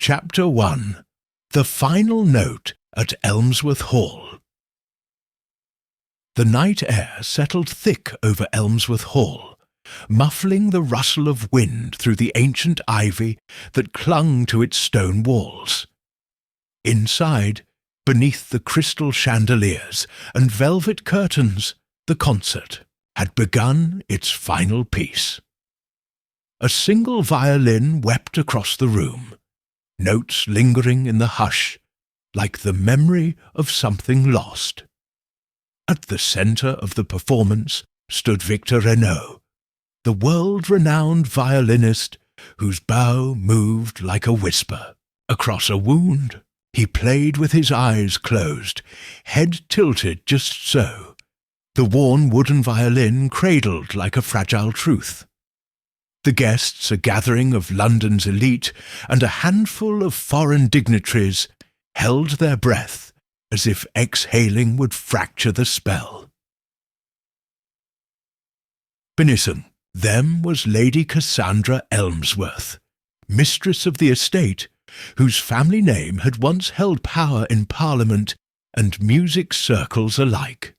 Chapter 1. The Final Note at Elmsworth Hall. The night air settled thick over Elmsworth Hall, muffling the rustle of wind through the ancient ivy that clung to its stone walls. Inside, beneath the crystal chandeliers and velvet curtains, the concert had begun its final piece. A single violin wept across the room, notes lingering in the hush, like the memory of something lost. At the centre of the performance stood Victor Reno, the world-renowned violinist whose bow moved like a whisper. Across a wound, he played with his eyes closed, head tilted just so, the worn wooden violin cradled like a fragile truth. The guests, a gathering of London's elite, and a handful of foreign dignitaries, held their breath as if exhaling would fracture the spell. Beneath them was Lady Cassandra Elmsworth, mistress of the estate, whose family name had once held power in Parliament and music circles alike.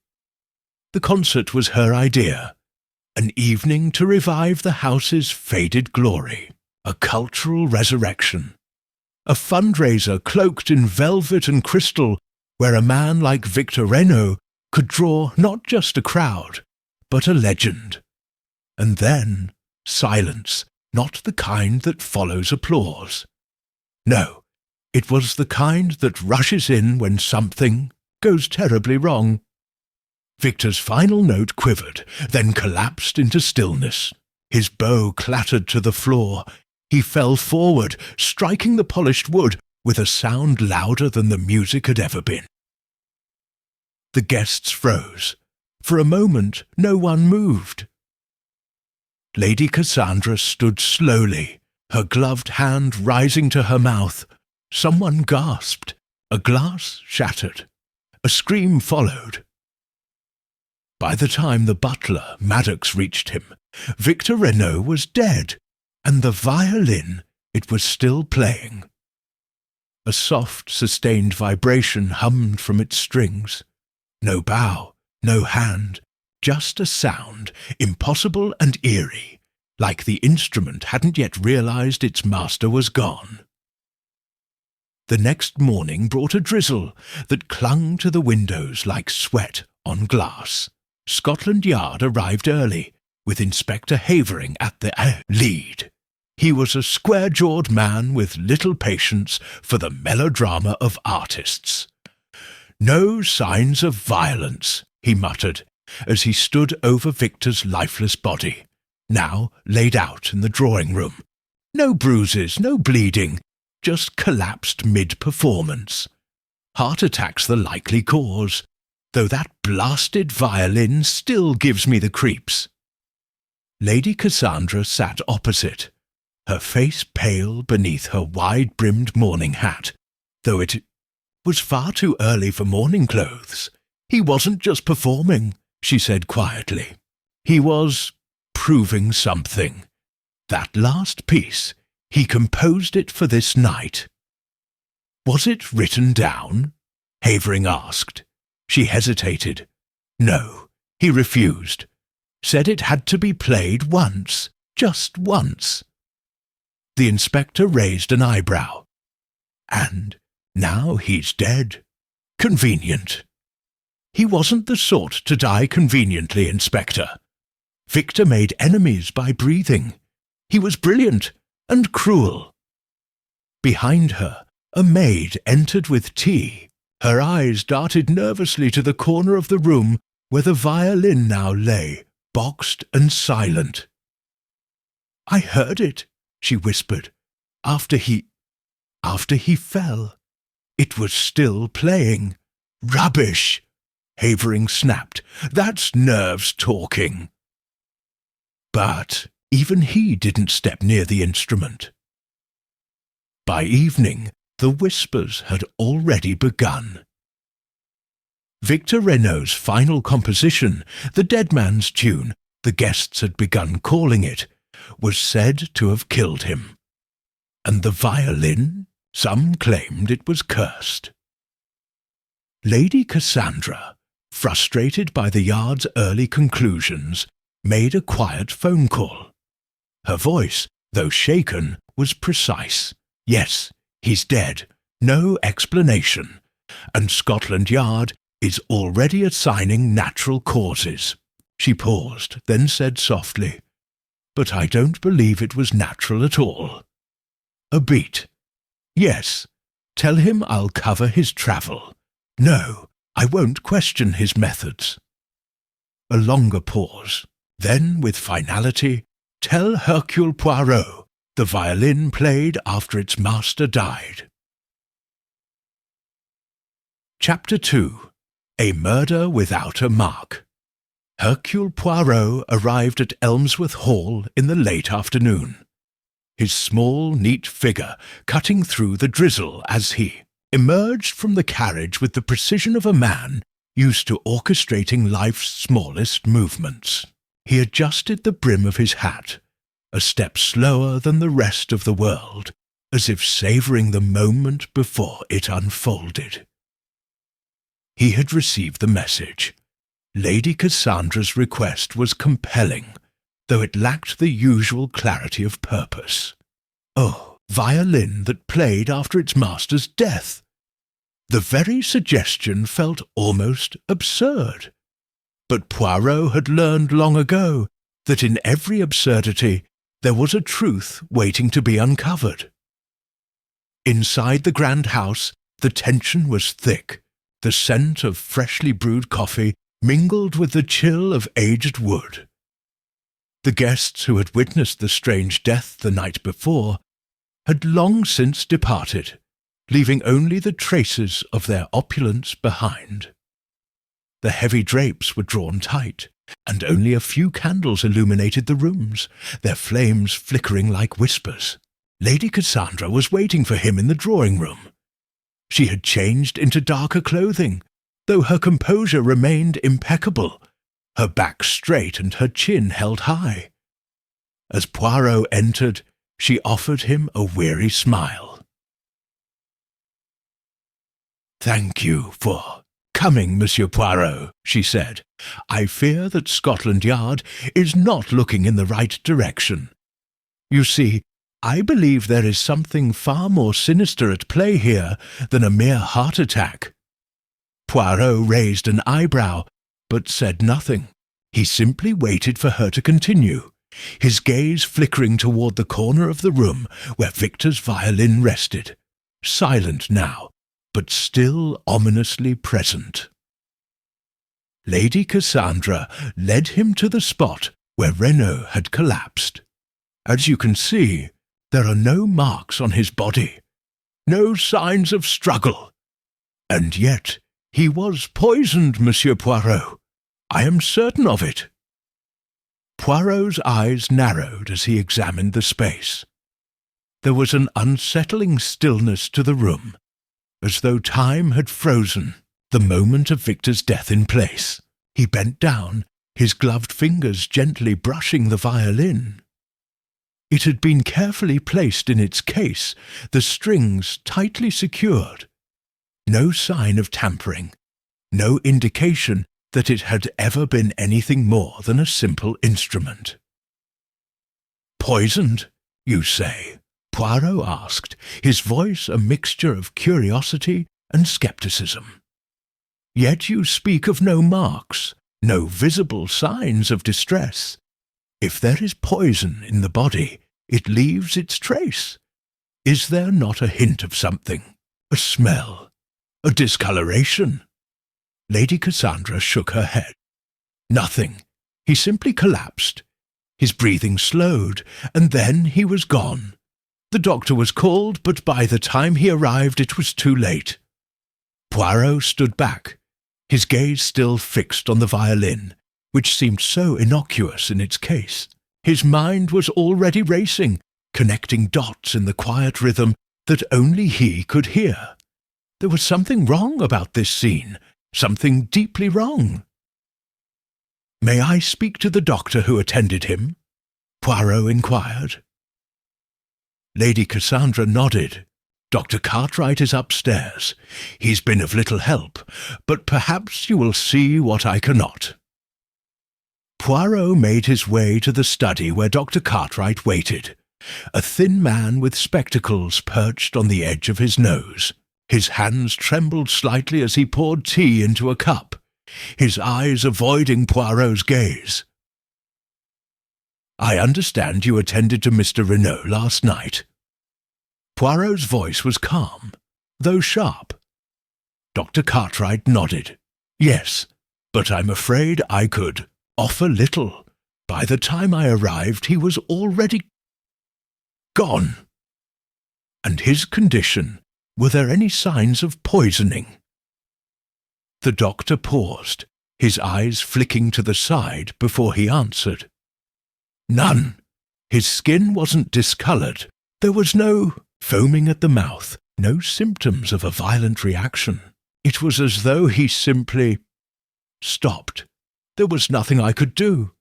The concert was her idea, an evening to revive the house's faded glory, a cultural resurrection, a fundraiser cloaked in velvet and crystal where a man like Victor Reno could draw not just a crowd, but a legend. And then silence, not the kind that follows applause. No, it was the kind that rushes in when something goes terribly wrong. Victor's final note quivered, then collapsed into stillness. His bow clattered to the floor. He fell forward, striking the polished wood with a sound louder than the music had ever been. The guests froze. For a moment, no one moved. Lady Cassandra stood slowly, her gloved hand rising to her mouth. Someone gasped. A glass shattered. A scream followed. By the time the butler, Maddox, reached him, Victor Reno was dead, and the violin, it was still playing. A soft, sustained vibration hummed from its strings. No bow, no hand, just a sound, impossible and eerie, like the instrument hadn't yet realized its master was gone. The next morning brought a drizzle that clung to the windows like sweat on glass. Scotland Yard arrived early, with Inspector Havering at the lead. He was a square-jawed man with little patience for the melodrama of artists. "No signs of violence," he muttered, as he stood over Victor's lifeless body, now laid out in the drawing-room. No bruises, no bleeding, just collapsed mid-performance. Heart attack's the likely cause, though that blasted violin still gives me the creeps. Lady Cassandra sat opposite, her face pale beneath her wide-brimmed mourning hat, though it was far too early for mourning clothes. He wasn't just performing, she said quietly. He was proving something. That last piece, he composed it for this night. Was it written down? Havering asked. She hesitated. No, he refused. Said it had to be played once, just once. The inspector raised an eyebrow. And now he's dead. Convenient. He wasn't the sort to die conveniently, Inspector. Victor made enemies by breathing. He was brilliant and cruel. Behind her, a maid entered with tea. Her eyes darted nervously to the corner of the room where the violin now lay, boxed and silent. "I heard it," she whispered, after he fell. It was still playing. "Rubbish!" Havering snapped. "That's nerves talking." But even he didn't step near the instrument. By evening, the whispers had already begun. Victor Reno's final composition, the Dead Man's Tune, the guests had begun calling it, was said to have killed him. And the violin Some claimed it was cursed. Lady Cassandra, frustrated by the Yard's early conclusions, made a quiet phone call. Her voice, though shaken, was precise. Yes, he's dead. No explanation. And Scotland Yard is already assigning natural causes. She paused, then said softly, "But I don't believe it was natural at all." A beat. "Yes, tell him I'll cover his travel. No, I won't question his methods." A longer pause. Then, with finality, "Tell Hercule Poirot the violin played after its master died." Chapter 2. A Murder Without a Mark. Hercule Poirot arrived at Elmsworth Hall in the late afternoon, his small, neat figure cutting through the drizzle as he emerged from the carriage with the precision of a man used to orchestrating life's smallest movements. He adjusted the brim of his hat, a step slower than the rest of the world, as if savouring the moment before it unfolded. He had received the message. Lady Cassandra's request was compelling, though it lacked the usual clarity of purpose. Oh, violin that played after its master's death! The very suggestion felt almost absurd. But Poirot had learned long ago that in every absurdity there was a truth waiting to be uncovered. Inside the grand house, the tension was thick. The scent of freshly brewed coffee mingled with the chill of aged wood. The guests who had witnessed the strange death the night before had long since departed, leaving only the traces of their opulence behind. The heavy drapes were drawn tight, and only a few candles illuminated the rooms, their flames flickering like whispers. Lady Cassandra was waiting for him in the drawing-room. She had changed into darker clothing, though her composure remained impeccable, her back straight and her chin held high. As Poirot entered, she offered him a weary smile. "Thank you for coming, Monsieur Poirot," she said. "I fear that Scotland Yard is not looking in the right direction. You see, I believe there is something far more sinister at play here than a mere heart attack." Poirot raised an eyebrow, but said nothing. He simply waited for her to continue, his gaze flickering toward the corner of the room where Victor's violin rested, silent now, but still ominously present. Lady Cassandra led him to the spot where Reno had collapsed. As you can see, there are no marks on his body, no signs of struggle. And yet he was poisoned, Monsieur Poirot. I am certain of it. Poirot's eyes narrowed as he examined the space. There was an unsettling stillness to the room, as though time had frozen, the moment of Victor's death in place. He bent down, his gloved fingers gently brushing the violin. It had been carefully placed in its case, the strings tightly secured. No sign of tampering, no indication that it had ever been anything more than a simple instrument. "Poisoned, you say?" Poirot asked, his voice a mixture of curiosity and skepticism. "Yet you speak of no marks, no visible signs of distress. If there is poison in the body, it leaves its trace. Is there not a hint of something, a smell, a discoloration?" Lady Cassandra shook her head. "Nothing. He simply collapsed. His breathing slowed, and then he was gone. The doctor was called, but by the time he arrived it was too late." Poirot stood back, his gaze still fixed on the violin, which seemed so innocuous in its case. His mind was already racing, connecting dots in the quiet rhythm that only he could hear. There was something wrong about this scene, something deeply wrong. "May I speak to the doctor who attended him?" Poirot inquired. Lady Cassandra nodded. Dr. Cartwright is upstairs. He's been of little help, but perhaps you will see what I cannot." Poirot made his way to the study where Dr. Cartwright waited, a thin man with spectacles perched on the edge of his nose. His hands trembled slightly as he poured tea into a cup, his eyes avoiding Poirot's gaze. "I understand you attended to Mr. Reno last night." Poirot's voice was calm, though sharp. Dr. Cartwright nodded. "Yes, but I'm afraid I could offer little. By the time I arrived, he was already gone." "And his condition? Were there any signs of poisoning?" The doctor paused, his eyes flicking to the side before he answered. "None. His skin wasn't discoloured. There was no foaming at the mouth, no symptoms of a violent reaction. It was as though he simply stopped. There was nothing I could do."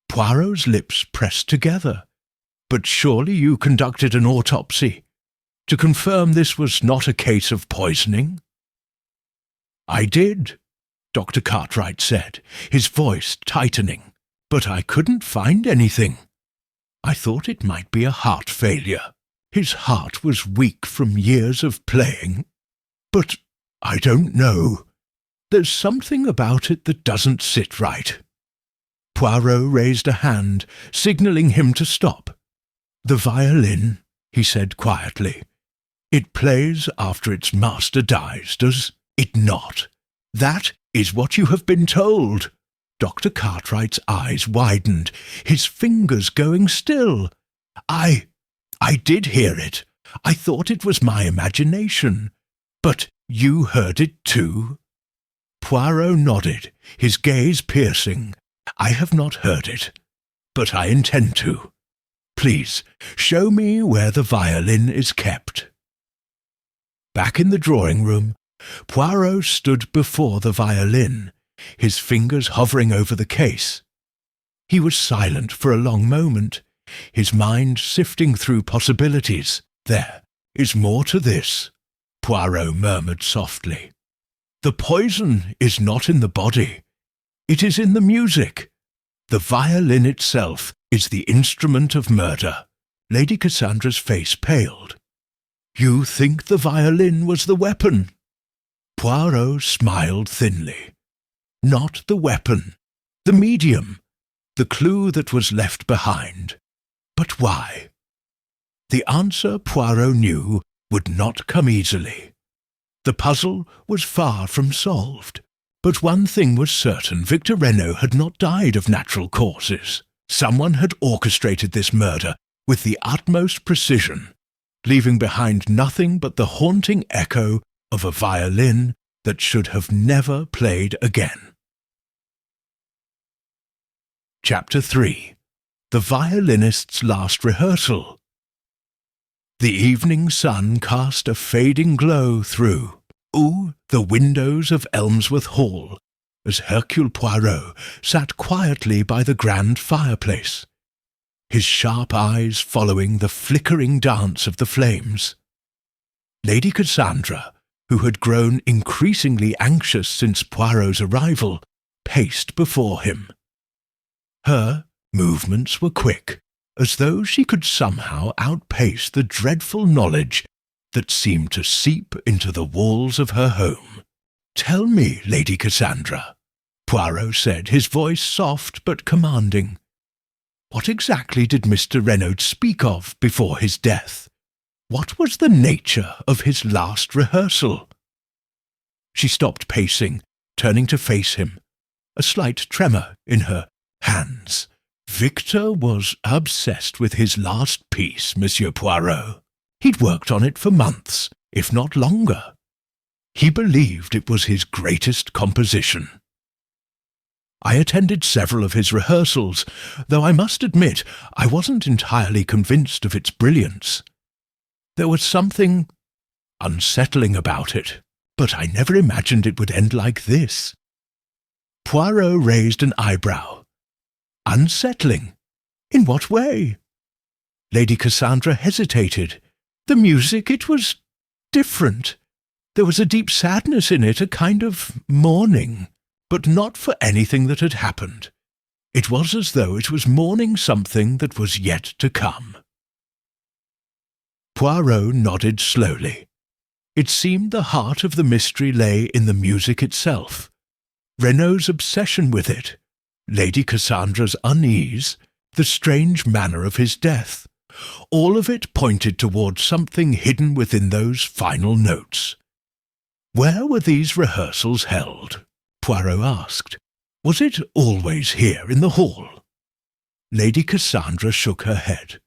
Poirot's lips pressed together. "But surely you conducted an autopsy to confirm this was not a case of poisoning?" "I did," Dr. Cartwright said, his voice tightening, "but I couldn't find anything. I thought it might be a heart failure. His heart was weak from years of playing. But I don't know. There's something about it that doesn't sit right." Poirot raised a hand, signalling him to stop. "The violin," he said quietly. "It plays after its master dies, does it not? That is what you have been told." Dr. Cartwright's eyes widened, his fingers going still. I did hear it. I thought it was my imagination. But you heard it too?" Poirot nodded, his gaze piercing. "I have not heard it, but I intend to. Please, show me where the violin is kept." Back in the drawing-room, Poirot stood before the violin, his fingers hovering over the case. He was silent for a long moment, his mind sifting through possibilities. "There is more to this," Poirot murmured softly. "The poison is not in the body. It is in the music. The violin itself is the instrument of murder." Lady Cassandra's face paled. "You think the violin was the weapon?" Poirot smiled thinly. "Not the weapon, the medium, the clue that was left behind. But why?" The answer, Poirot knew, would not come easily. The puzzle was far from solved. But one thing was certain: Victor Reno had not died of natural causes. Someone had orchestrated this murder with the utmost precision, leaving behind nothing but the haunting echo of a violin that should have never played again. Chapter 3. The Violinist's Last Rehearsal. The evening sun cast a fading glow through the windows of Elmsworth Hall as Hercule Poirot sat quietly by the grand fireplace, his sharp eyes following the flickering dance of the flames. Lady Cassandra, who had grown increasingly anxious since Poirot's arrival, paced before him. Her movements were quick, as though she could somehow outpace the dreadful knowledge that seemed to seep into the walls of her home. "Tell me, Lady Cassandra," Poirot said, his voice soft but commanding. "What exactly did Mr. Reno speak of before his death? What was the nature of his last rehearsal?" She stopped pacing, turning to face him, a slight tremor in her hands. "Victor was obsessed with his last piece, Monsieur Poirot. He'd worked on it for months, if not longer. He believed it was his greatest composition. I attended several of his rehearsals, though I must admit I wasn't entirely convinced of its brilliance. There was something unsettling about it, but I never imagined it would end like this." Poirot raised an eyebrow. "Unsettling? In what way?" Lady Cassandra hesitated. "The music, it was different. There was a deep sadness in it, a kind of mourning, but not for anything that had happened. It was as though it was mourning something that was yet to come. Poirot nodded slowly. It seemed the heart of the mystery lay in the music itself. Renaud's obsession with it, Lady Cassandra's unease, the strange manner of his death, all of it pointed towards something hidden within those final notes. Where were these rehearsals held? Poirot asked. Was it always here in the hall? Lady Cassandra shook her head.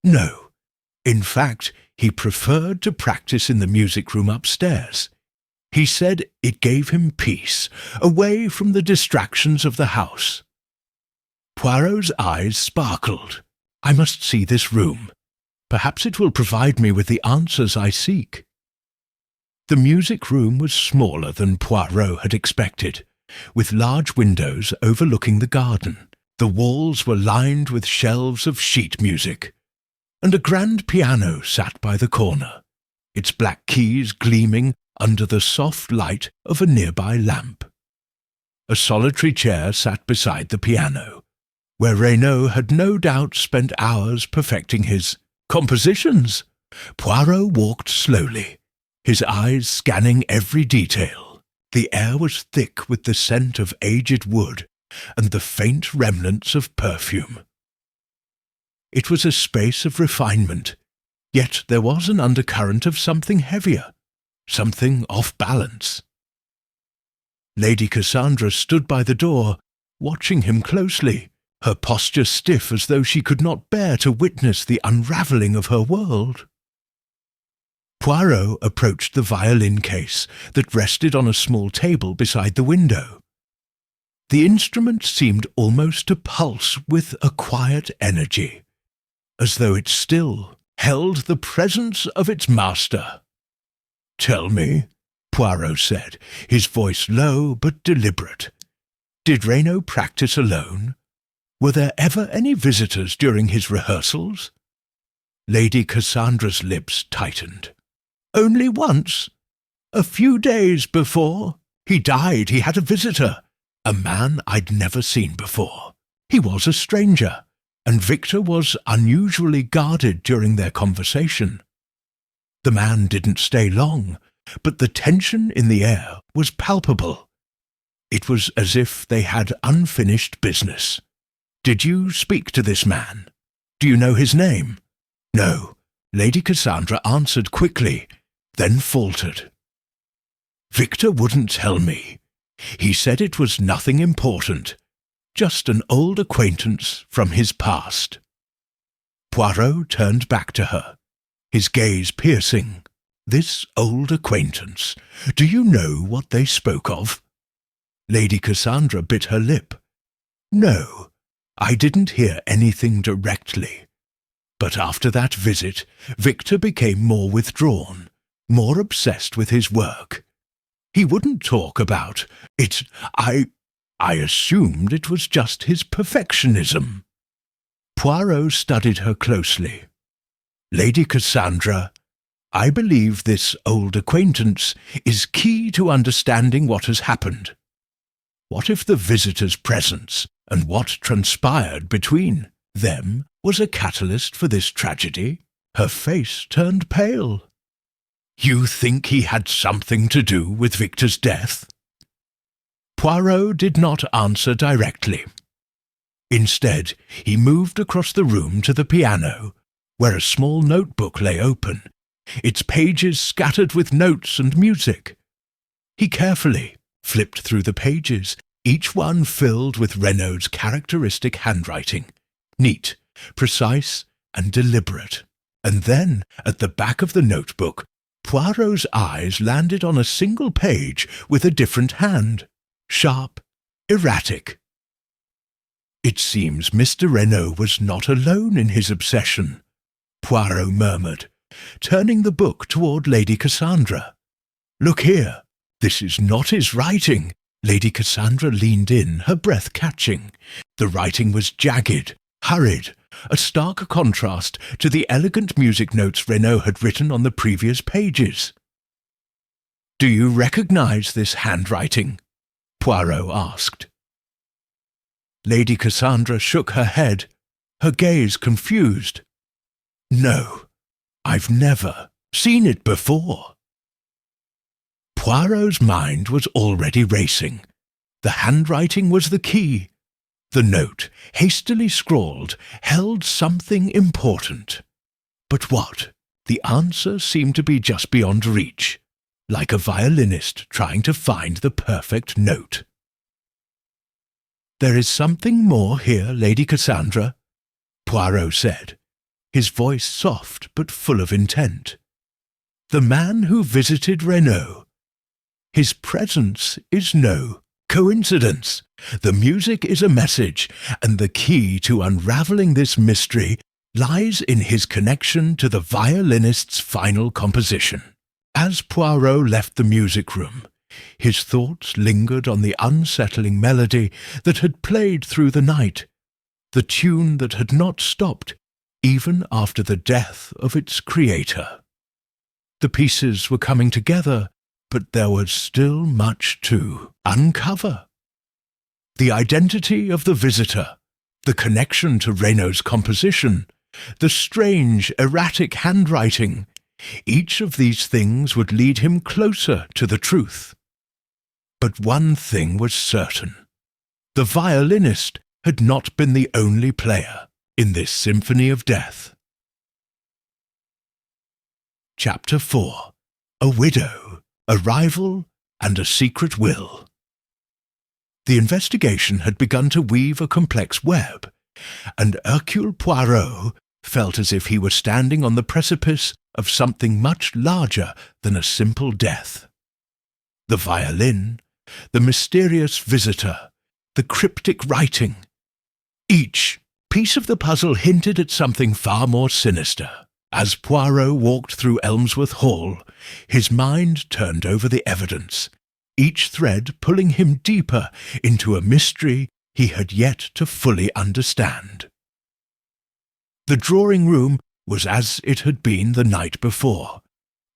No. In fact, he preferred to practice in the music room upstairs. He said it gave him peace, away from the distractions of the house. Poirot's eyes sparkled. I must see this room. Perhaps it will provide me with the answers I seek. The music room was smaller than Poirot had expected, with large windows overlooking the garden. The walls were lined with shelves of sheet music, and a grand piano sat by the corner, its black keys gleaming under the soft light of a nearby lamp. A solitary chair sat beside the piano, where Reno had no doubt spent hours perfecting his compositions. Poirot walked slowly, his eyes scanning every detail. The air was thick with the scent of aged wood and the faint remnants of perfume. It was a space of refinement, yet there was an undercurrent of something heavier, something off balance. Lady Cassandra stood by the door, watching him closely, her posture stiff as though she could not bear to witness the unravelling of her world. Poirot approached the violin case that rested on a small table beside the window. The instrument seemed almost to pulse with a quiet energy, as though it still held the presence of its master. "Tell me," Poirot said, his voice low but deliberate. "Did Reno practice alone? Were there ever any visitors during his rehearsals?" Lady Cassandra's lips tightened. "Only once. A few days before he died, he had a visitor, a man I'd never seen before. He was a stranger, and Victor was unusually guarded during their conversation. The man didn't stay long, but the tension in the air was palpable. It was as if they had unfinished business. Did you speak to this man? Do you know his name?" "No," Lady Cassandra answered quickly, then faltered. "Victor wouldn't tell me. He said it was nothing important, just an old acquaintance from his past." Poirot turned back to her, his gaze piercing. "This old acquaintance, do you know what they spoke of?" Lady Cassandra bit her lip. "No, I didn't hear anything directly. But after that visit, Victor became more withdrawn, more obsessed with his work. He wouldn't talk about it. I assumed it was just his perfectionism." Poirot studied her closely. "Lady Cassandra, I believe this old acquaintance is key to understanding what has happened. What if the visitor's presence and what transpired between them was a catalyst for this tragedy?" Her face turned pale. "You think he had something to do with Victor's death?" Poirot did not answer directly. Instead, he moved across the room to the piano, where a small notebook lay open, its pages scattered with notes and music. He carefully flipped through the pages, each one filled with Renaud's characteristic handwriting, neat, precise, and deliberate. And then, at the back of the notebook, Poirot's eyes landed on a single page with a different hand, sharp, erratic. "It seems Mr. Reno was not alone in his obsession," Poirot murmured, turning the book toward Lady Cassandra. "Look here, this is not his writing." Lady Cassandra leaned in, her breath catching. The writing was jagged, hurried, a stark contrast to the elegant music notes Reno had written on the previous pages. "Do you recognize this handwriting?" Poirot asked. Lady Cassandra shook her head, her gaze confused. "No, I've never seen it before." Poirot's mind was already racing. The handwriting was the key. The note, hastily scrawled, held something important. But what? The answer seemed to be just beyond reach, like a violinist trying to find the perfect note. "There is something more here, Lady Cassandra," Poirot said, his voice soft but full of intent. "The man who visited Reno. His presence is no coincidence. The music is a message, and the key to unraveling this mystery lies in his connection to the violinist's final composition." As Poirot left the music room, his thoughts lingered on the unsettling melody that had played through the night, the tune that had not stopped even after the death of its creator. The pieces were coming together, but there was still much to uncover. The identity of the visitor, the connection to Reno's composition, the strange, erratic handwriting, each of these things would lead him closer to the truth. But one thing was certain. The violinist had not been the only player in this symphony of death. Chapter 4. A Widow, a Rival, and a Secret Will. The investigation had begun to weave a complex web, and Hercule Poirot felt as if he were standing on the precipice of something much larger than a simple death. The violin, the mysterious visitor, the cryptic writing. Each piece of the puzzle hinted at something far more sinister. As Poirot walked through Elmsworth Hall, his mind turned over the evidence, each thread pulling him deeper into a mystery he had yet to fully understand. The drawing room was as it had been the night before,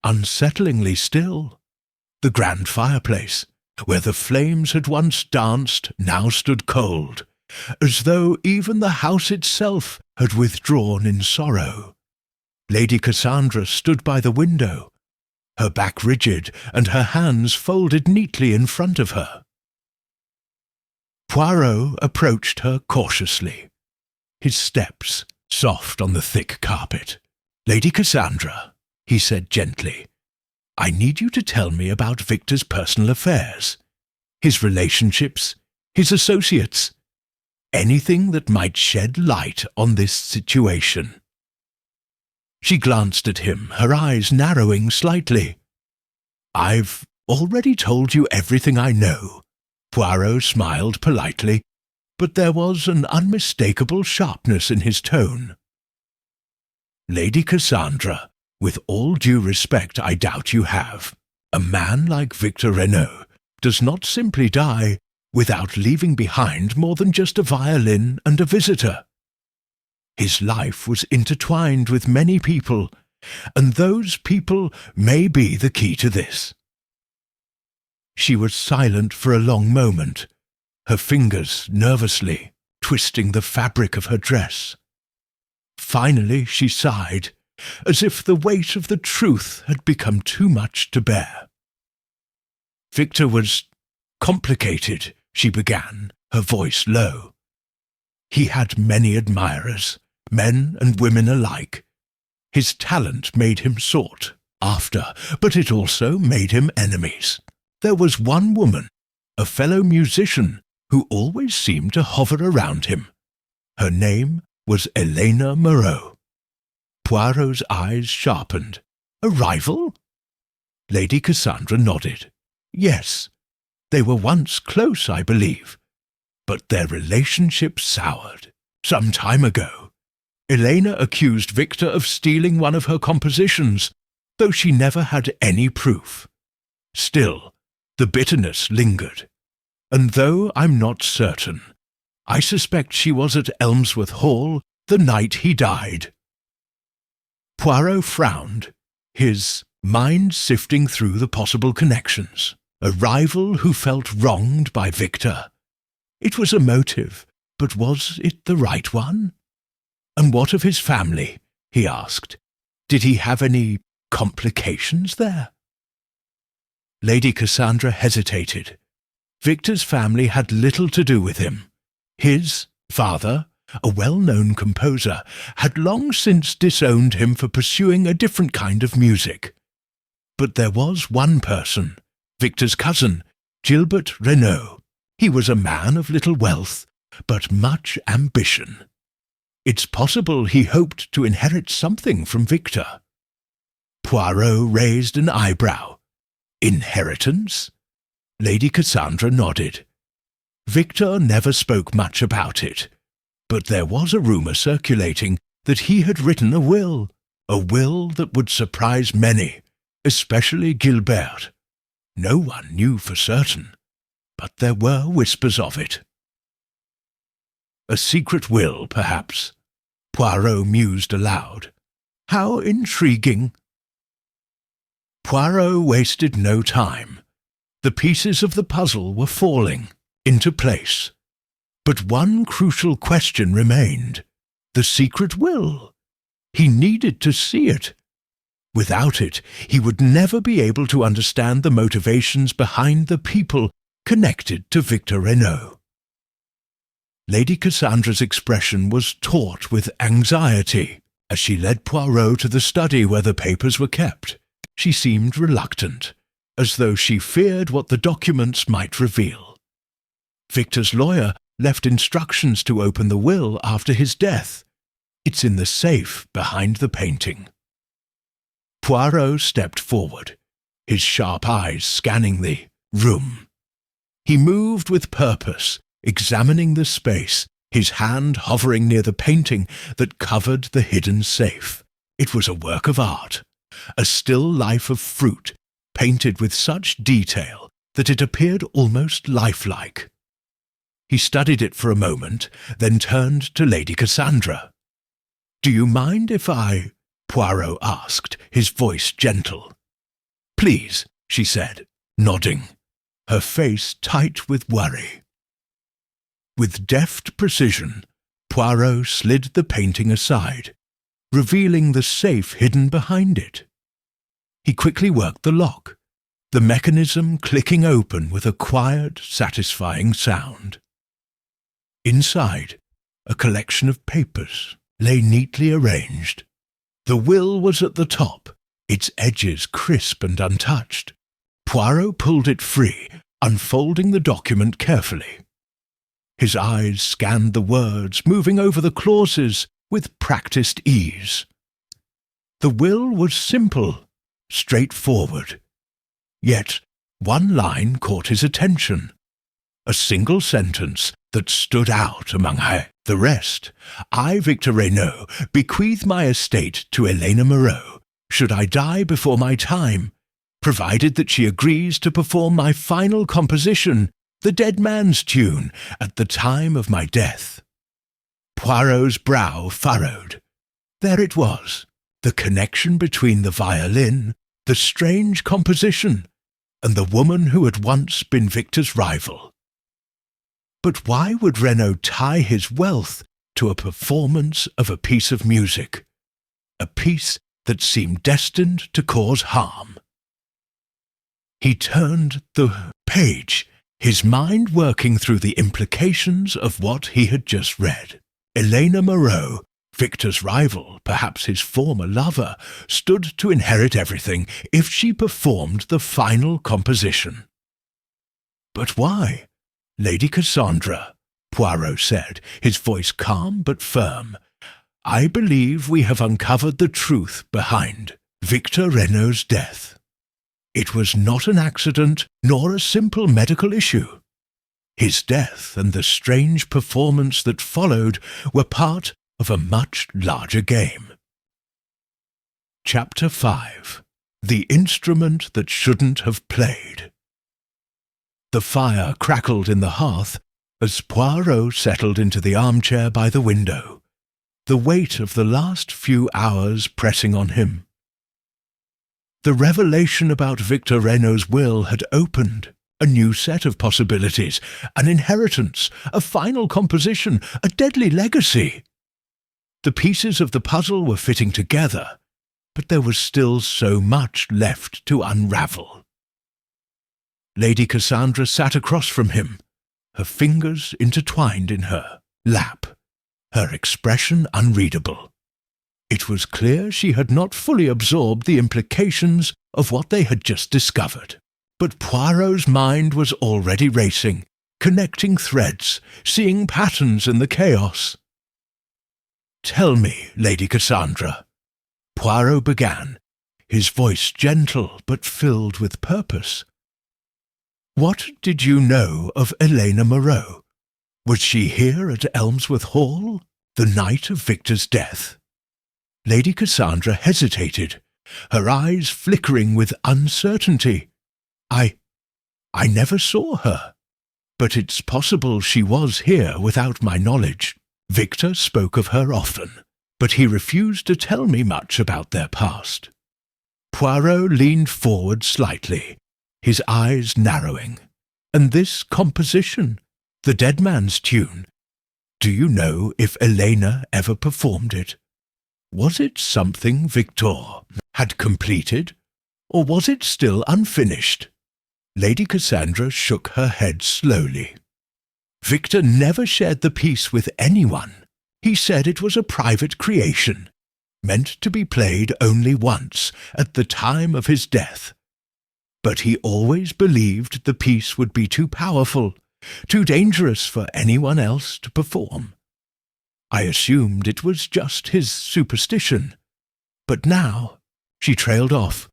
unsettlingly still. The grand fireplace, where the flames had once danced, now stood cold, as though even the house itself had withdrawn in sorrow. Lady Cassandra stood by the window, her back rigid and her hands folded neatly in front of her. Poirot approached her cautiously, his steps soft on the thick carpet. "Lady Cassandra," he said gently, "I need you to tell me about Victor's personal affairs, his relationships, his associates, anything that might shed light on this situation." She glanced at him, her eyes narrowing slightly. "I've already told you everything I know." Poirot smiled politely, but there was an unmistakable sharpness in his tone. "Lady Cassandra, with all due respect I doubt you have, a man like Victor Reno does not simply die without leaving behind more than just a violin and a visitor. His life was intertwined with many people, and those people may be the key to this." She was silent for a long moment, her fingers nervously twisting the fabric of her dress. Finally she sighed, as if the weight of the truth had become too much to bear. "Victor was complicated," she began, her voice low. "He had many admirers, men and women alike. His talent made him sought after, but it also made him enemies. There was one woman, a fellow musician, who always seemed to hover around him. Her name was Elena Moreau." Poirot's eyes sharpened. "A rival?" Lady Cassandra nodded. "Yes, they were once close, I believe, but their relationship soured some time ago. Elena accused Victor of stealing one of her compositions, though she never had any proof. Still, the bitterness lingered, and though I'm not certain, I suspect she was at Elmsworth Hall the night he died." Poirot frowned, his mind sifting through the possible connections. A rival who felt wronged by Victor. It was a motive, but was it the right one? And what of his family? He asked. Did he have any complications there? Lady Cassandra hesitated. Victor's family had little to do with him. His father, a well-known composer, had long since disowned him for pursuing a different kind of music. But there was one person, Victor's cousin, Gilbert Reno. He was a man of little wealth, but much ambition. It's possible he hoped to inherit something from Victor. Poirot raised an eyebrow. Inheritance? Lady Cassandra nodded. Victor never spoke much about it, but there was a rumour circulating that he had written a will that would surprise many, especially Gilbert. No one knew for certain, but there were whispers of it. A secret will, perhaps. Poirot mused aloud. How intriguing. Poirot wasted no time. The pieces of the puzzle were falling into place. But one crucial question remained. The secret will. He needed to see it. Without it, he would never be able to understand the motivations behind the people connected to Victor Reno. Lady Cassandra's expression was taut with anxiety as she led Poirot to the study where the papers were kept. She seemed reluctant, as though she feared what the documents might reveal. Victor's lawyer left instructions to open the will after his death. It's in the safe behind the painting. Poirot stepped forward, his sharp eyes scanning the room. He moved with purpose, examining the space, his hand hovering near the painting that covered the hidden safe. It was a work of art, a still life of fruit, painted with such detail that it appeared almost lifelike. He studied it for a moment, then turned to Lady Cassandra. "Do you mind if I—" Poirot asked, his voice gentle. "Please," she said, nodding, her face tight with worry. With deft precision, Poirot slid the painting aside, revealing the safe hidden behind it. He quickly worked the lock, the mechanism clicking open with a quiet, satisfying sound. Inside, a collection of papers lay neatly arranged. The will was at the top, its edges crisp and untouched. Poirot pulled it free, unfolding the document carefully. His eyes scanned the words, moving over the clauses with practised ease. The will was simple, straightforward. Yet one line caught his attention. A single sentence that stood out among the rest. "I, Victor Reno, bequeath my estate to Elena Moreau, should I die before my time, provided that she agrees to perform my final composition, the Dead Man's Tune, at the time of my death." Poirot's brow furrowed. There it was, the connection between the violin, the strange composition, and the woman who had once been Victor's rival. But why would Reno tie his wealth to a performance of a piece of music, a piece that seemed destined to cause harm? He turned the page, his mind working through the implications of what he had just read. Elena Moreau, Victor's rival, perhaps his former lover, stood to inherit everything if she performed the final composition. But why? "Lady Cassandra," Poirot said, his voice calm but firm, "I believe we have uncovered the truth behind Victor Reno's death. It was not an accident nor a simple medical issue. His death and the strange performance that followed were part of a much larger game." Chapter 5. The Instrument That Shouldn't Have Played. The fire crackled in the hearth as Poirot settled into the armchair by the window, the weight of the last few hours pressing on him. The revelation about Victor Reno's will had opened a new set of possibilities, an inheritance, a final composition, a deadly legacy. The pieces of the puzzle were fitting together, but there was still so much left to unravel. Lady Cassandra sat across from him, her fingers intertwined in her lap, her expression unreadable. It was clear she had not fully absorbed the implications of what they had just discovered. But Poirot's mind was already racing, connecting threads, seeing patterns in the chaos. "Tell me, Lady Cassandra," Poirot began, his voice gentle but filled with purpose. "What did you know of Elena Moreau? Was she here at Elmsworth Hall, the night of Victor's death?" Lady Cassandra hesitated, her eyes flickering with uncertainty. I never saw her, but it's possible she was here without my knowledge. Victor spoke of her often, but he refused to tell me much about their past." Poirot leaned forward slightly, his eyes narrowing. "And this composition, the dead man's tune, do you know if Elena ever performed it? Was it something Victor had completed, or was it still unfinished?" Lady Cassandra shook her head slowly. "Victor never shared the piece with anyone. He said it was a private creation, meant to be played only once, at the time of his death. But he always believed the piece would be too powerful, too dangerous for anyone else to perform. I assumed it was just his superstition. But now—" She trailed off,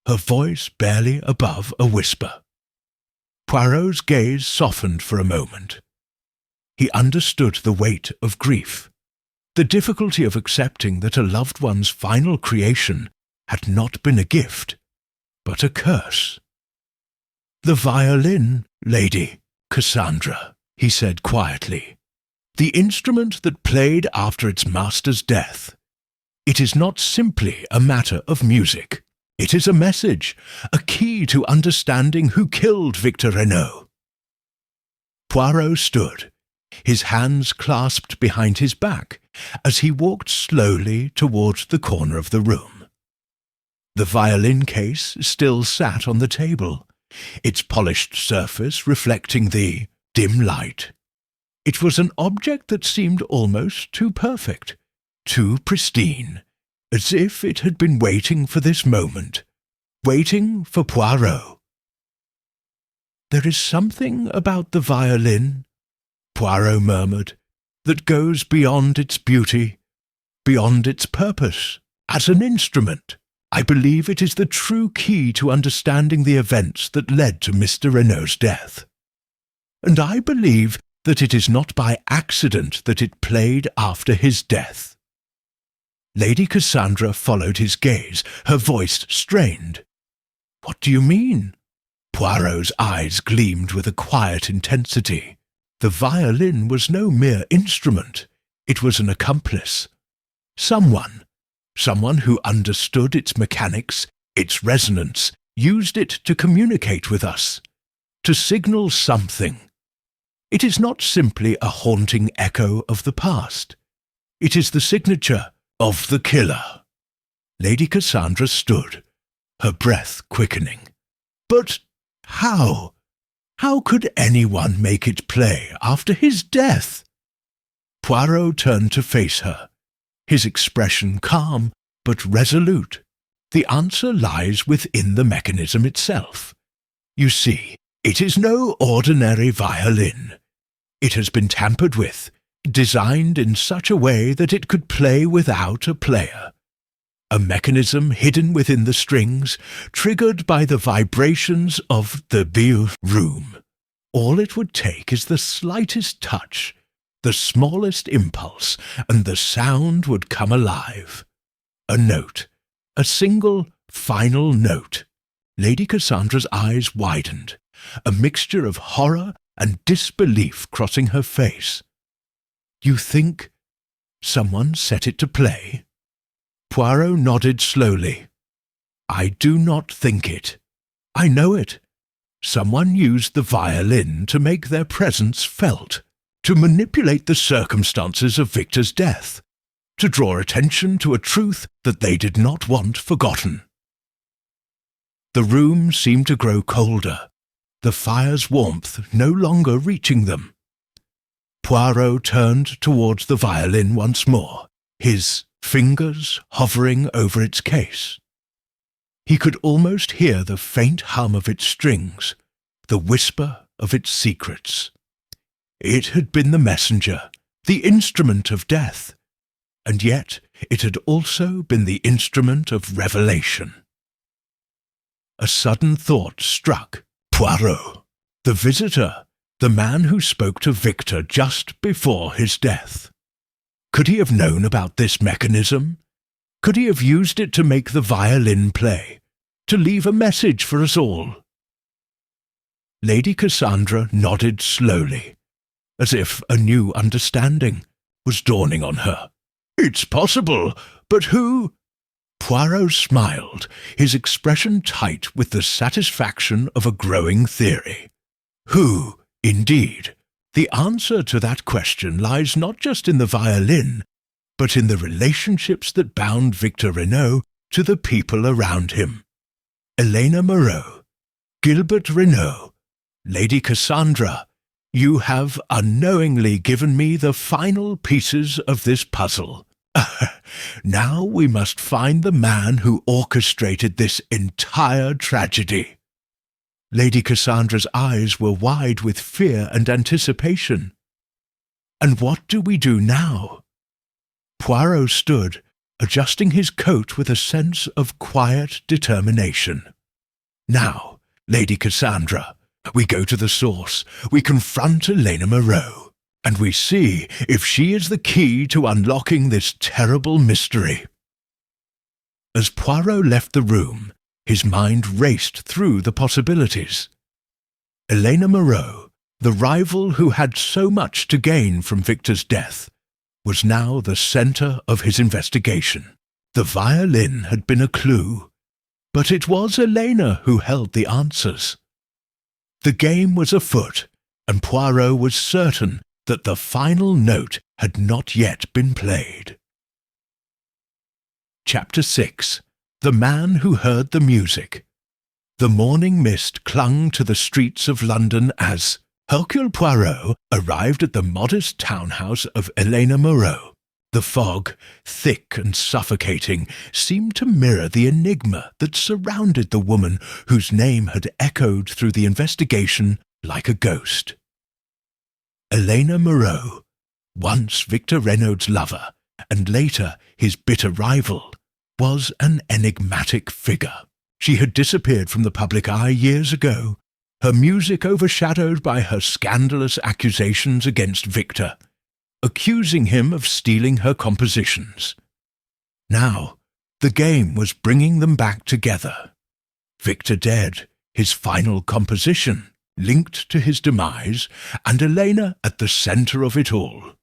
her voice barely above a whisper. Poirot's gaze softened for a moment. He understood the weight of grief, the difficulty of accepting that a loved one's final creation had not been a gift, but a curse. "The violin, Lady Cassandra," he said quietly. "The instrument that played after its master's death. It is not simply a matter of music. It is a message, a key to understanding who killed Victor Reno." Poirot stood, his hands clasped behind his back, as he walked slowly towards the corner of the room. The violin case still sat on the table, its polished surface reflecting the dim light. It was an object that seemed almost too perfect, too pristine, as if it had been waiting for this moment, waiting for Poirot. "There is something about the violin," Poirot murmured, "that goes beyond its beauty, beyond its purpose. As an instrument, I believe it is the true key to understanding the events that led to Mr. Reno's death. And I believe that it is not by accident that it played after his death." Lady Cassandra followed his gaze, her voice strained. "What do you mean?" Poirot's eyes gleamed with a quiet intensity. The violin was no mere instrument. It was an accomplice. Someone who understood its mechanics, its resonance, used it to communicate with us, to signal something. It is not simply a haunting echo of the past. It is the signature of the killer. Lady Cassandra stood, her breath quickening. "But how? How could anyone make it play after his death?" Poirot turned to face her, his expression calm but resolute. "The answer lies within the mechanism itself. You see, it is no ordinary violin. It has been tampered with, designed in such a way that it could play without a player. A mechanism hidden within the strings, triggered by the vibrations of the room. All it would take is the slightest touch, the smallest impulse, and the sound would come alive. A note, a single, final note." Lady Cassandra's eyes widened, a mixture of horror and disbelief crossing her face. "You think someone set it to play?" Poirot nodded slowly. I do not think it. I know it. Someone used the violin to make their presence felt, to manipulate the circumstances of Victor's death, to draw attention to a truth that they did not want forgotten. The room seemed to grow colder, the fire's warmth no longer reaching them. Poirot turned towards the violin once more, his fingers hovering over its case. He could almost hear the faint hum of its strings, the whisper of its secrets. It had been the messenger, the instrument of death, and yet it had also been the instrument of revelation. A sudden thought struck Poirot, the visitor, the man who spoke to Victor just before his death. Could he have known about this mechanism? Could he have used it to make the violin play, to leave a message for us all? Lady Cassandra nodded slowly, as if a new understanding was dawning on her. "It's possible, but who—" Poirot smiled, his expression tight with the satisfaction of a growing theory. Who, indeed? The answer to that question lies not just in the violin, but in the relationships that bound Victor Reno to the people around him. Elena Moreau, Gilbert Renaud, Lady Cassandra, you have unknowingly given me the final pieces of this puzzle. Now we must find the man who orchestrated this entire tragedy. Lady Cassandra's eyes were wide with fear and anticipation. And what do we do now? Poirot stood, adjusting his coat with a sense of quiet determination. Now, Lady Cassandra, we go to the source, we confront Elena Moreau, and we see if she is the key to unlocking this terrible mystery. As Poirot left the room, his mind raced through the possibilities. Elena Moreau, the rival who had so much to gain from Victor's death, was now the centre of his investigation. The violin had been a clue, but it was Elena who held the answers. The game was afoot, and Poirot was certain that the final note had not yet been played. Chapter 6. The Man Who Heard the Music. The morning mist clung to the streets of London as Hercule Poirot arrived at the modest townhouse of Elena Moreau. The fog, thick and suffocating, seemed to mirror the enigma that surrounded the woman whose name had echoed through the investigation like a ghost. Elena Moreau, once Victor Reno's lover, and later his bitter rival, was an enigmatic figure. She had disappeared from the public eye years ago, her music overshadowed by her scandalous accusations against Victor, accusing him of stealing her compositions. Now, the game was bringing them back together. Victor dead, his final composition linked to his demise, and Elena at the centre of it all.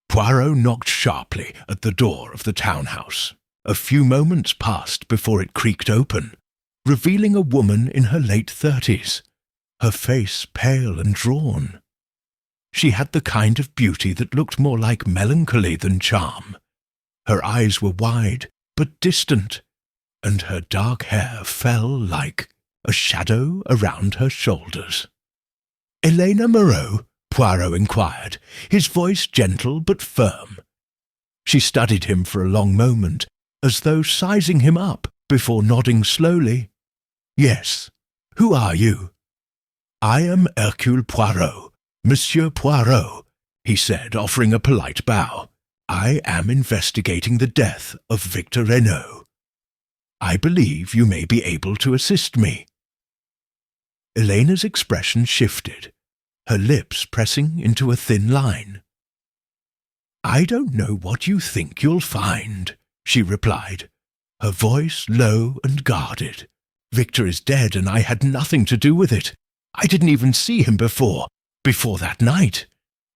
Poirot knocked sharply at the door of the townhouse. A few moments passed before it creaked open, revealing a woman in her late 30s, her face pale and drawn. She had the kind of beauty that looked more like melancholy than charm. Her eyes were wide but distant, and her dark hair fell like a shadow around her shoulders. "Elena Moreau?" Poirot inquired, his voice gentle but firm. She studied him for a long moment, as though sizing him up, before nodding slowly. "Yes. Who are you?" "I am Hercule Poirot, Monsieur Poirot," he said, offering a polite bow. "I am investigating the death of Victor Reno. I believe you may be able to assist me." Elena's expression shifted, her lips pressing into a thin line. "I don't know what you think you'll find," she replied, her voice low and guarded. "Victor is dead, and I had nothing to do with it. I didn't even see him before that night.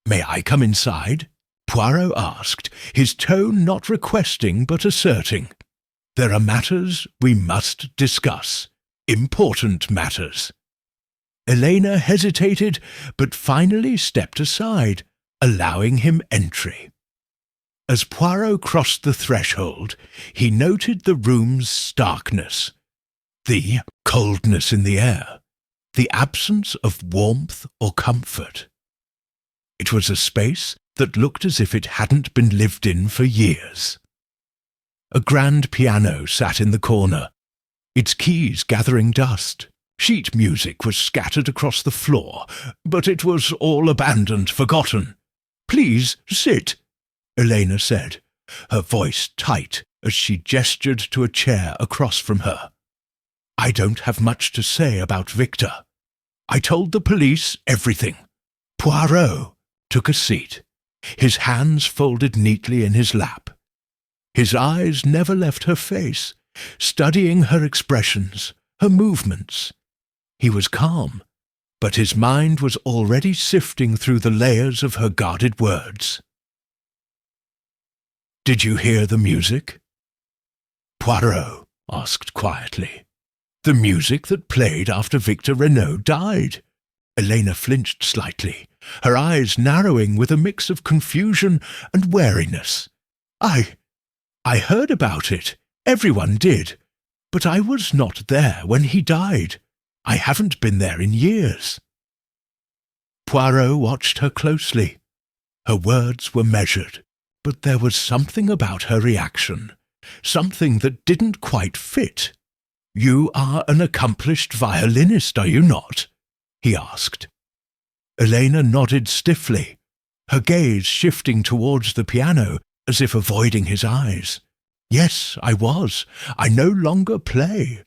May I come inside?" Poirot asked, his tone not requesting but asserting. There are matters we must discuss, important matters." Elena hesitated, but finally stepped aside, allowing him entry. As Poirot crossed the threshold, he noted the room's starkness, the coldness in the air, the absence of warmth or comfort. It was a space that looked as if it hadn't been lived in for years. A grand piano sat in the corner, its keys gathering dust. Sheet music was scattered across the floor, but it was all abandoned, forgotten. "Please sit," Elena said, her voice tight as she gestured to a chair across from her. "I don't have much to say about Victor. I told the police everything." Poirot took a seat, his hands folded neatly in his lap. His eyes never left her face, studying her expressions, her movements. He was calm, but his mind was already sifting through the layers of her guarded words. "Did you hear the music?" Poirot asked quietly. "The music that played after Victor Reno died." Elena flinched slightly, her eyes narrowing with a mix of confusion and wariness. I heard about it. Everyone did. But I was not there when he died. I haven't been there in years." Poirot watched her closely. Her words were measured, but there was something about her reaction, something that didn't quite fit. "You are an accomplished violinist, are you not?" he asked. Elena nodded stiffly, her gaze shifting towards the piano as if avoiding his eyes. "Yes, I was. I no longer play."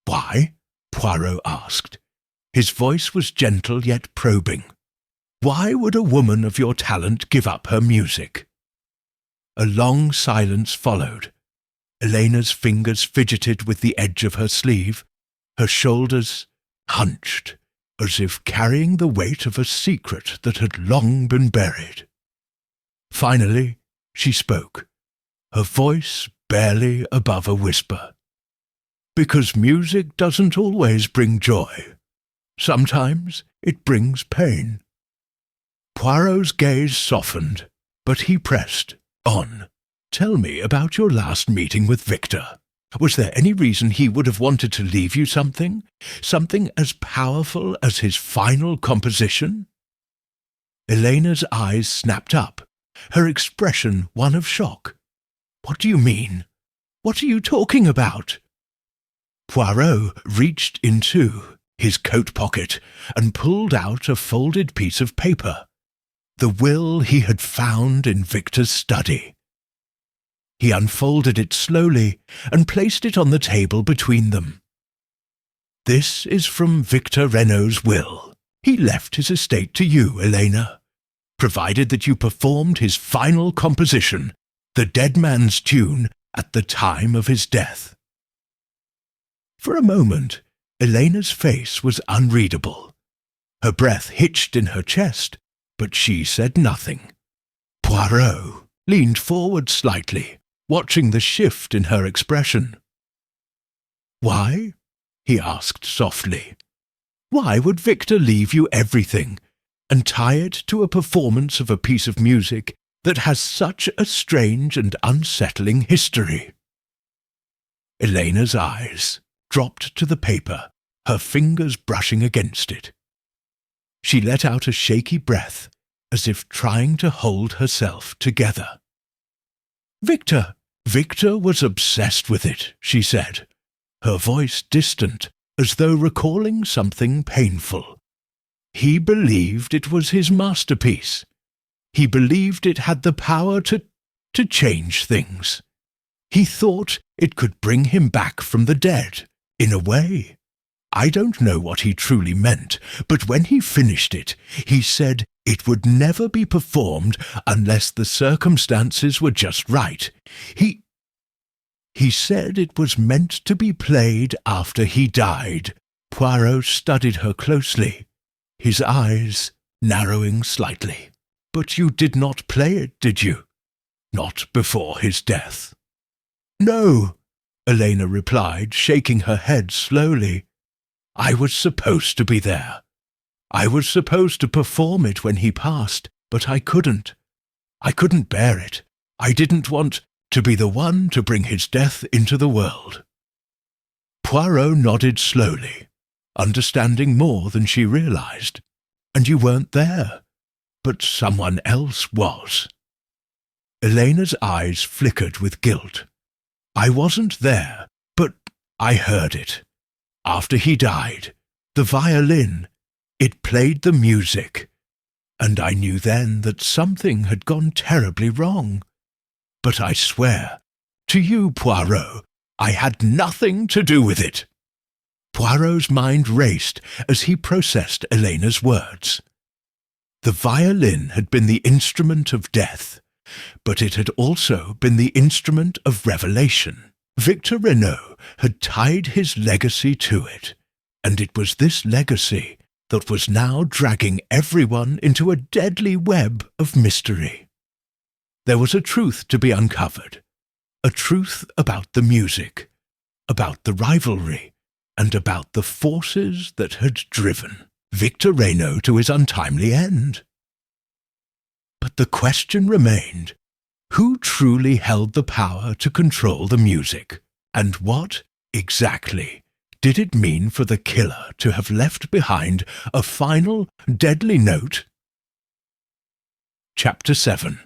"Why?" Poirot asked. His voice was gentle yet probing. "Why would a woman of your talent give up her music?" A long silence followed. Elena's fingers fidgeted with the edge of her sleeve, her shoulders hunched, as if carrying the weight of a secret that had long been buried. Finally, she spoke, her voice barely above a whisper. "Because music doesn't always bring joy. Sometimes it brings pain." Poirot's gaze softened, but he pressed on. "Tell me about your last meeting with Victor. Was there any reason he would have wanted to leave you something? Something as powerful as his final composition?" Elena's eyes snapped up, her expression one of shock. "What do you mean? What are you talking about?" Poirot reached into his coat pocket and pulled out a folded piece of paper, the will he had found in Victor's study. He unfolded it slowly and placed it on the table between them. "This is from Victor Reno's will. He left his estate to you, Elena, provided that you performed his final composition, the dead man's tune, at the time of his death." For a moment, Elena's face was unreadable. Her breath hitched in her chest, but she said nothing. Poirot leaned forward slightly, watching the shift in her expression. "Why?" he asked softly. "Why would Victor leave you everything and tie it to a performance of a piece of music that has such a strange and unsettling history?" Elena's eyes dropped to the paper, her fingers brushing against it. She let out a shaky breath, as if trying to hold herself together. Victor was obsessed with it," she said, her voice distant, as though recalling something painful. "He believed it was his masterpiece. He believed it had the power to change things. He thought it could bring him back from the dead, in a way. I don't know what he truly meant, but when he finished it, he said it would never be performed unless the circumstances were just right. He said it was meant to be played after he died." Poirot studied her closely, his eyes narrowing slightly. "But you did not play it, did you? Not before his death?" "No. Elena replied, shaking her head slowly. "I was supposed to be there. I was supposed to perform it when he passed, but I couldn't. I couldn't bear it. I didn't want to be the one to bring his death into the world." Poirot nodded slowly, understanding more than she realized. "And you weren't there, but someone else was." Elena's eyes flickered with guilt. "I wasn't there, but I heard it. After he died, the violin, it played the music, and I knew then that something had gone terribly wrong. But I swear, to you, Poirot, I had nothing to do with it." Poirot's mind raced as he processed Elena's words. The violin had been the instrument of death, but it had also been the instrument of revelation. Victor Reno had tied his legacy to it, and it was this legacy that was now dragging everyone into a deadly web of mystery. There was a truth to be uncovered, a truth about the music, about the rivalry, and about the forces that had driven Victor Reno to his untimely end. But the question remained, who truly held the power to control the music, and what, exactly, did it mean for the killer to have left behind a final, deadly note? Chapter 7.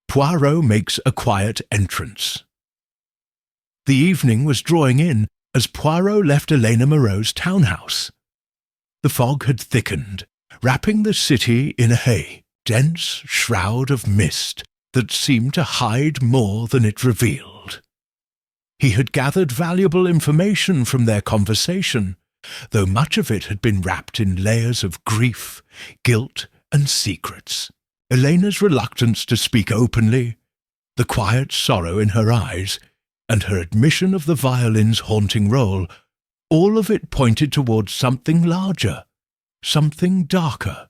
Poirot makes a quiet entrance. The evening was drawing in as Poirot left Elena Moreau's townhouse. The fog had thickened, wrapping the city in a dense shroud of mist that seemed to hide more than it revealed. He had gathered valuable information from their conversation, though much of it had been wrapped in layers of grief, guilt, and secrets. Elena's reluctance to speak openly, the quiet sorrow in her eyes, and her admission of the violin's haunting role, all of it pointed towards something larger, something darker.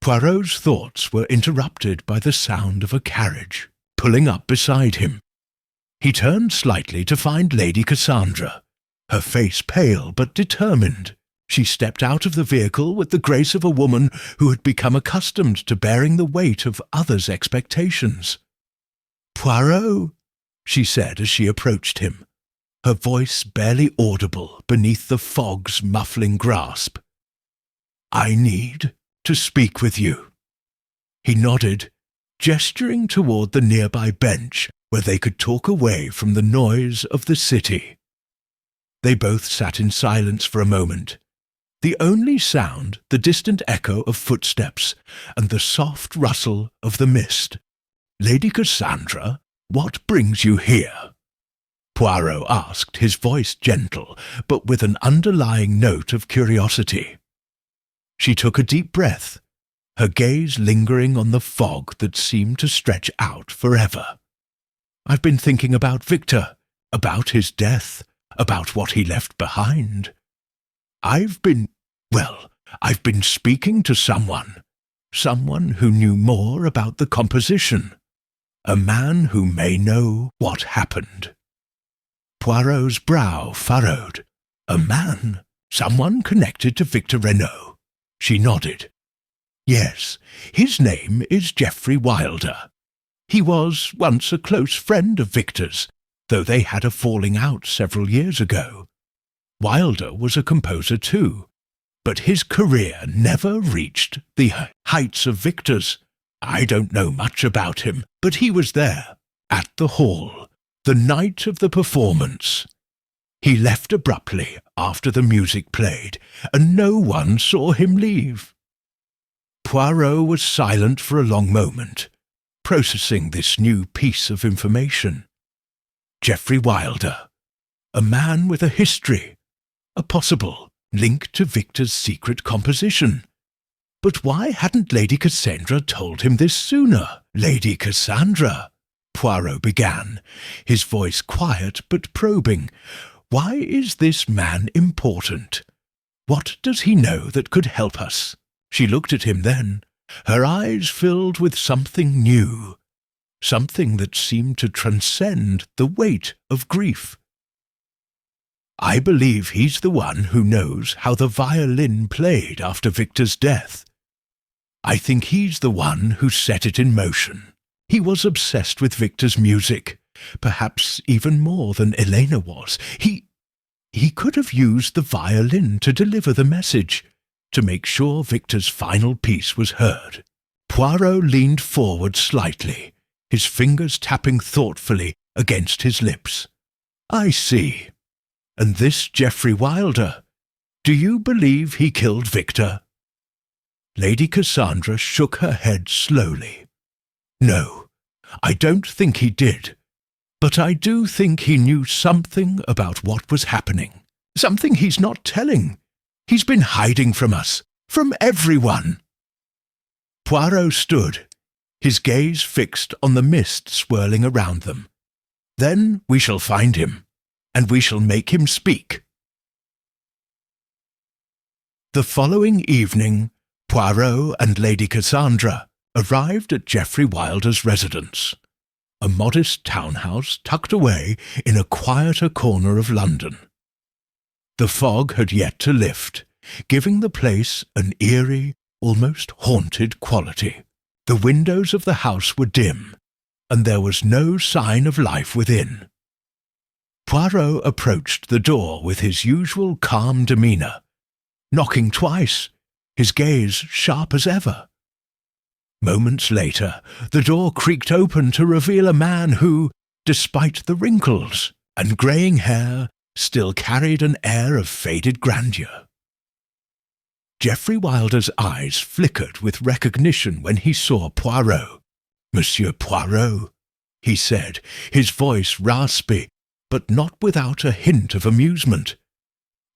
Poirot's thoughts were interrupted by the sound of a carriage pulling up beside him. He turned slightly to find Lady Cassandra, her face pale but determined. She stepped out of the vehicle with the grace of a woman who had become accustomed to bearing the weight of others' expectations. "Poirot," she said as she approached him, her voice barely audible beneath the fog's muffling grasp. "I need to speak with you." He nodded, gesturing toward the nearby bench where they could talk away from the noise of the city. They both sat in silence for a moment, the only sound the distant echo of footsteps and the soft rustle of the mist. "Lady Cassandra, what brings you here?" Poirot asked, his voice gentle, but with an underlying note of curiosity. She took a deep breath, her gaze lingering on the fog that seemed to stretch out forever. "I've been thinking about Victor, about his death, about what he left behind. I've been speaking to someone who knew more about the composition, a man who may know what happened." Poirot's brow furrowed. "A man? Someone connected to Victor Reno?" She nodded. "Yes, his name is Geoffrey Wilder. He was once a close friend of Victor's, though they had a falling out several years ago. Wilder was a composer too, but his career never reached the heights of Victor's. I don't know much about him, but he was there, at the hall, the night of the performance. He left abruptly after the music played, and no one saw him leave." Poirot was silent for a long moment, processing this new piece of information. Geoffrey Wilder, a man with a history, a possible link to Victor's secret composition. But why hadn't Lady Cassandra told him this sooner? "Lady Cassandra," Poirot began, his voice quiet but probing. "Why is this man important? What does he know that could help us?" She looked at him then, her eyes filled with something new, something that seemed to transcend the weight of grief. I believe he's the one who knows how the violin played after Victor's death. I think he's the one who set it in motion. He was obsessed with Victor's music, perhaps even more than Elena was. He could have used the violin to deliver the message, to make sure Victor's final piece was heard. Poirot leaned forward slightly, his fingers tapping thoughtfully against his lips. I see. And this Geoffrey Wilder, do you believe he killed Victor? Lady Cassandra shook her head slowly. No, I don't think he did. But I do think he knew something about what was happening. Something he's not telling. He's been hiding from us, from everyone. Poirot stood, his gaze fixed on the mist swirling around them. Then we shall find him, and we shall make him speak. The following evening, Poirot and Lady Cassandra arrived at Geoffrey Wilder's residence, a modest townhouse tucked away in a quieter corner of London. The fog had yet to lift, giving the place an eerie, almost haunted quality. The windows of the house were dim, and there was no sign of life within. Poirot approached the door with his usual calm demeanour, knocking twice, his gaze sharp as ever. Moments later, the door creaked open to reveal a man who, despite the wrinkles and greying hair, still carried an air of faded grandeur. Geoffrey Wilder's eyes flickered with recognition when he saw Poirot. "Monsieur Poirot," he said, his voice raspy, but not without a hint of amusement.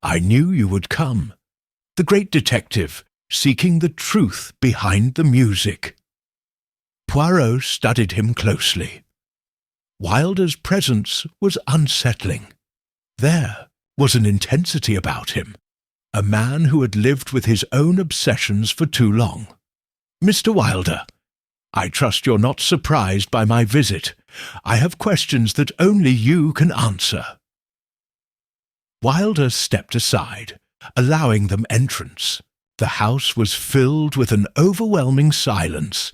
"I knew you would come. The great detective, seeking the truth behind the music." Poirot studied him closely. Wilder's presence was unsettling. There was an intensity about him, a man who had lived with his own obsessions for too long. "Mr. Wilder, I trust you're not surprised by my visit. I have questions that only you can answer." Wilder stepped aside, allowing them entrance. The house was filled with an overwhelming silence,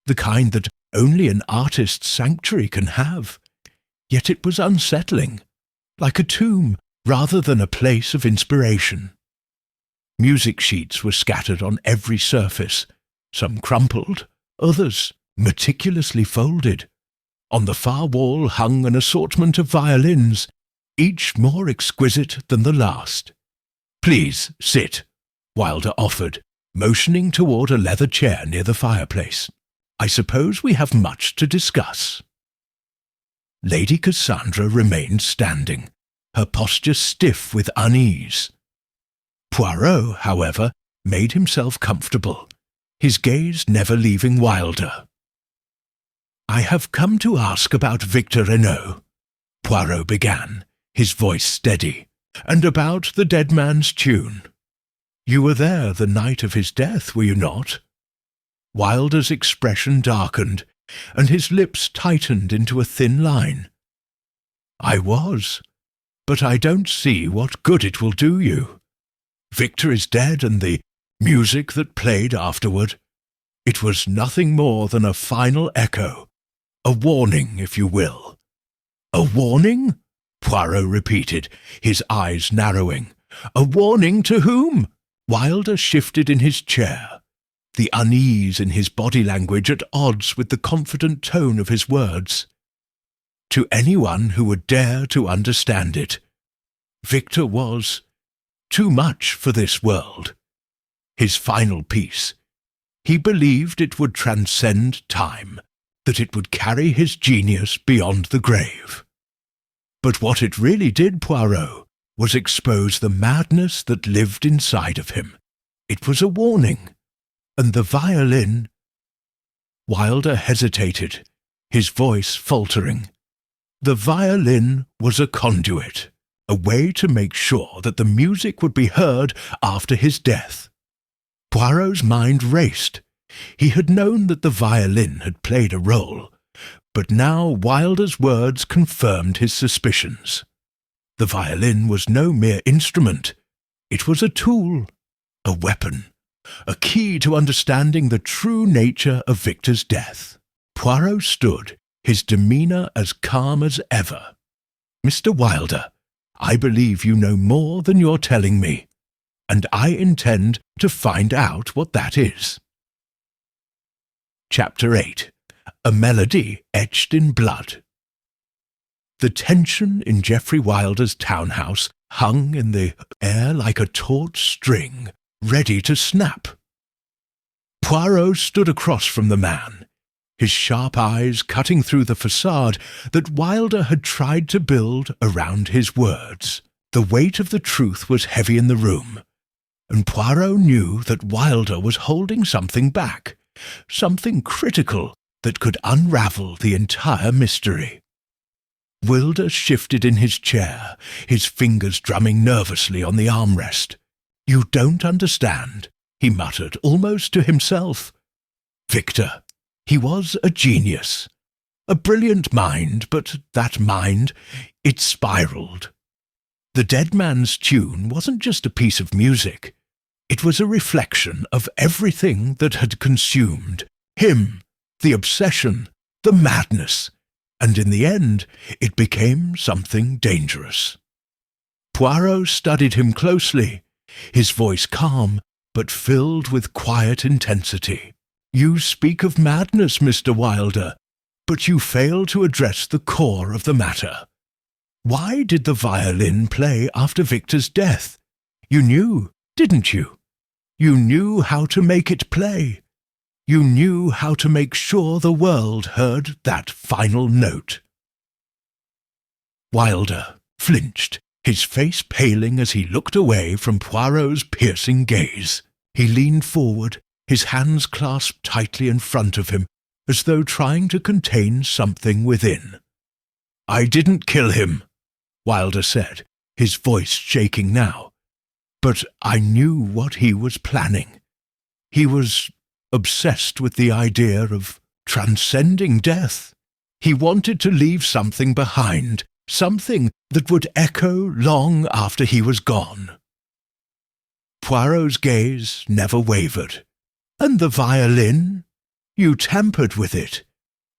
the kind that only an artist's sanctuary can have. Yet it was unsettling, like a tomb rather than a place of inspiration. Music sheets were scattered on every surface, some crumpled, others meticulously folded. On the far wall hung an assortment of violins, each more exquisite than the last. "Please sit," Wilder offered, motioning toward a leather chair near the fireplace. "I suppose we have much to discuss." Lady Cassandra remained standing, her posture stiff with unease. Poirot, however, made himself comfortable, his gaze never leaving Wilder. "I have come to ask about Victor Reno," Poirot began, his voice steady, "and about the dead man's tune. You were there the night of his death, were you not?" Wilder's expression darkened, and his lips tightened into a thin line. "I was, but I don't see what good it will do you. Victor is dead, and the music that played afterward, it was nothing more than a final echo, a warning, if you will." "A warning?" Poirot repeated, his eyes narrowing. "A warning to whom?" Wilder shifted in his chair, the unease in his body language at odds with the confident tone of his words. "To anyone who would dare to understand it. Victor was too much for this world. His final piece. He believed it would transcend time, that it would carry his genius beyond the grave. But what it really did, Poirot, was expose the madness that lived inside of him. It was a warning, and the violin—" Wilder hesitated, his voice faltering. "The violin was a conduit, a way to make sure that the music would be heard after his death." Poirot's mind raced. He had known that the violin had played a role, But now Wilder's words confirmed his suspicions. The violin was no mere instrument. It was a tool, a weapon, a key to understanding the true nature of Victor's death. Poirot stood, his demeanour as calm as ever. "Mr. Wilder, I believe you know more than you're telling me, and I intend to find out what that is." Chapter 8. A Melody Etched in Blood. The tension in Geoffrey Wilder's townhouse hung in the air like a taut string, ready to snap. Poirot stood across from the man, his sharp eyes cutting through the facade that Wilder had tried to build around his words. The weight of the truth was heavy in the room, and Poirot knew that Wilder was holding something back, something critical that could unravel the entire mystery. Wilder shifted in his chair, his fingers drumming nervously on the armrest. "You don't understand," he muttered, almost to himself. Victor. He was a genius, a brilliant mind, but that mind, it spiraled. The Dead Man's Tune wasn't just a piece of music. It was a reflection of everything that had consumed him, the obsession, the madness, and in the end it became something dangerous. Poirot studied him closely, his voice calm, but filled with quiet intensity. "You speak of madness, Mr. Wilder, but you fail to address the core of the matter. Why did the violin play after Victor's death? You knew, didn't you? You knew how to make it play. You knew how to make sure the world heard that final note." Wilder flinched, his face paling as he looked away from Poirot's piercing gaze. He leaned forward, his hands clasped tightly in front of him, as though trying to contain something within. "I didn't kill him," Wilder said, his voice shaking now. "But I knew what he was planning. He was obsessed with the idea of transcending death. He wanted to leave something behind, something that would echo long after he was gone." Poirot's gaze never wavered. "And the violin? You tampered with it.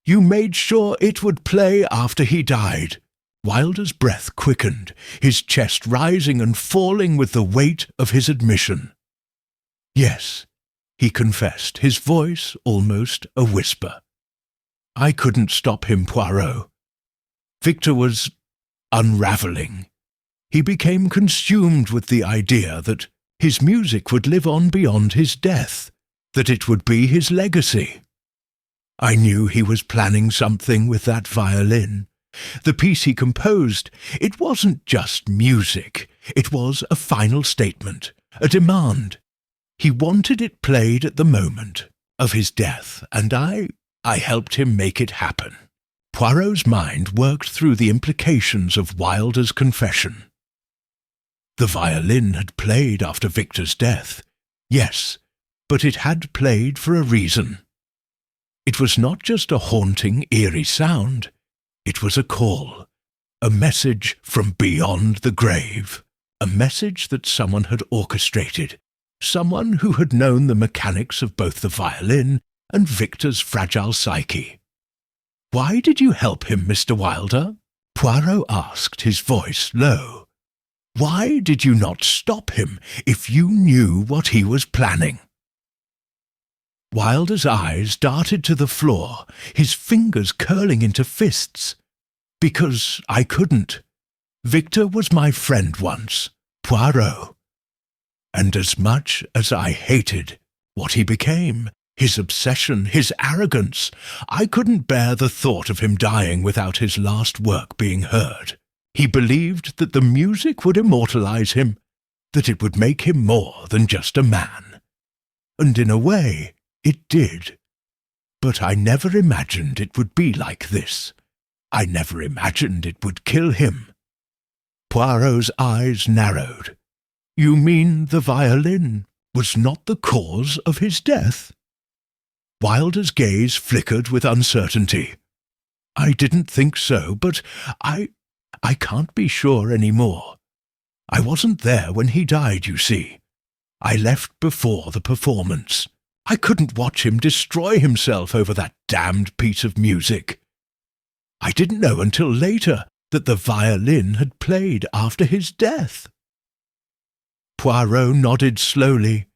You made sure it would play after he died." Wilder's breath quickened, his chest rising and falling with the weight of his admission. "Yes," he confessed, his voice almost a whisper. "I couldn't stop him, Poirot. Victor was unraveling. He became consumed with the idea that his music would live on beyond his death, that it would be his legacy. I knew he was planning something with that violin. The piece he composed, it wasn't just music. It was a final statement, a demand. He wanted it played at the moment of his death, and I helped him make it happen." Poirot's mind worked through the implications of Wilder's confession. The violin had played after Victor's death, yes, but it had played for a reason. It was not just a haunting, eerie sound. It was a call, a message from beyond the grave, a message that someone had orchestrated, someone who had known the mechanics of both the violin and Victor's fragile psyche. "Why did you help him, Mr. Wilder?" Poirot asked, his voice low. "Why did you not stop him if you knew what he was planning?" Wilder's eyes darted to the floor, his fingers curling into fists. "Because I couldn't. Victor was my friend once, Poirot. And as much as I hated what he became, his obsession, his arrogance, I couldn't bear the thought of him dying without his last work being heard. He believed that the music would immortalize him, that it would make him more than just a man. And in a way, it did. But I never imagined it would be like this. I never imagined it would kill him." Poirot's eyes narrowed. "You mean the violin was not the cause of his death?" Wilder's gaze flickered with uncertainty. I didn't think so, but I can't be sure any more. I wasn't there when he died, you see. I left before the performance. I couldn't watch him destroy himself over that damned piece of music. I didn't know until later that the violin had played after his death." Poirot nodded slowly,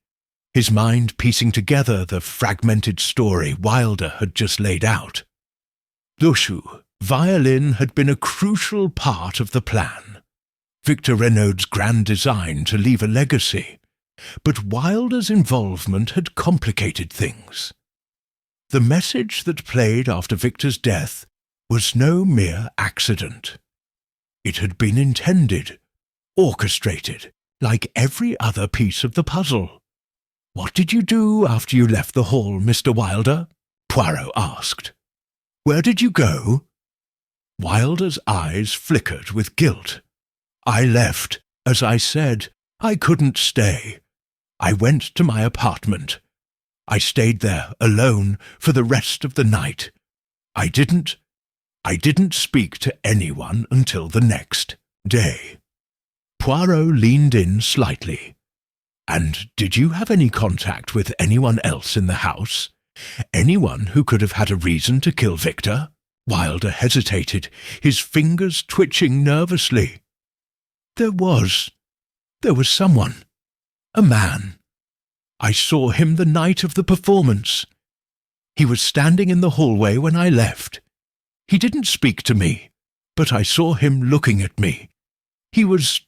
his mind piecing together the fragmented story Wilder had just laid out. The violin had been a crucial part of the plan, Victor Reno's grand design to leave a legacy, but Wilder's involvement had complicated things. The message that played after Victor's death was no mere accident. It had been intended, orchestrated, like every other piece of the puzzle. "What did you do after you left the hall, Mr. Wilder?" Poirot asked. "Where did you go?" Wilder's eyes flickered with guilt. "I left, as I said. I couldn't stay. I went to my apartment. I stayed there alone for the rest of the night. I didn't speak to anyone until the next day." Poirot leaned in slightly. "And did you have any contact with anyone else in the house? Anyone who could have had a reason to kill Victor?" Wilder hesitated, his fingers twitching nervously. There was someone. A man. I saw him the night of the performance. He was standing in the hallway when I left. He didn't speak to me, but I saw him looking at me. He was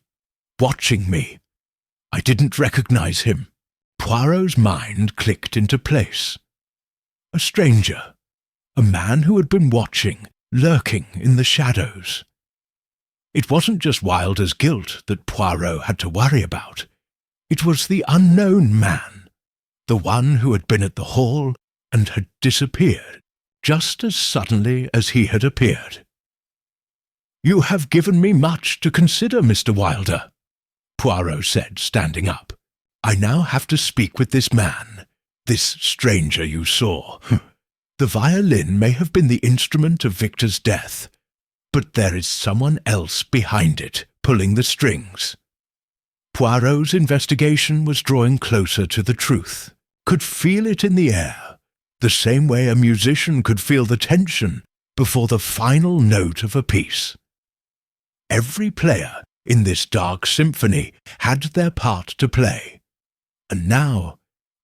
watching me. I didn't recognize him." Poirot's mind clicked into place. A stranger. A man who had been watching, lurking in the shadows. It wasn't just Wilder's guilt that Poirot had to worry about. It was the unknown man, the one who had been at the hall and had disappeared just as suddenly as he had appeared. "You have given me much to consider, Mr. Wilder," Poirot said, standing up. "I now have to speak with this man, this stranger you saw. The violin may have been the instrument of Victor's death, but there is someone else behind it, pulling the strings." Poirot's investigation was drawing closer to the truth, could feel it in the air, the same way a musician could feel the tension before the final note of a piece. Every player in this dark symphony had their part to play, and now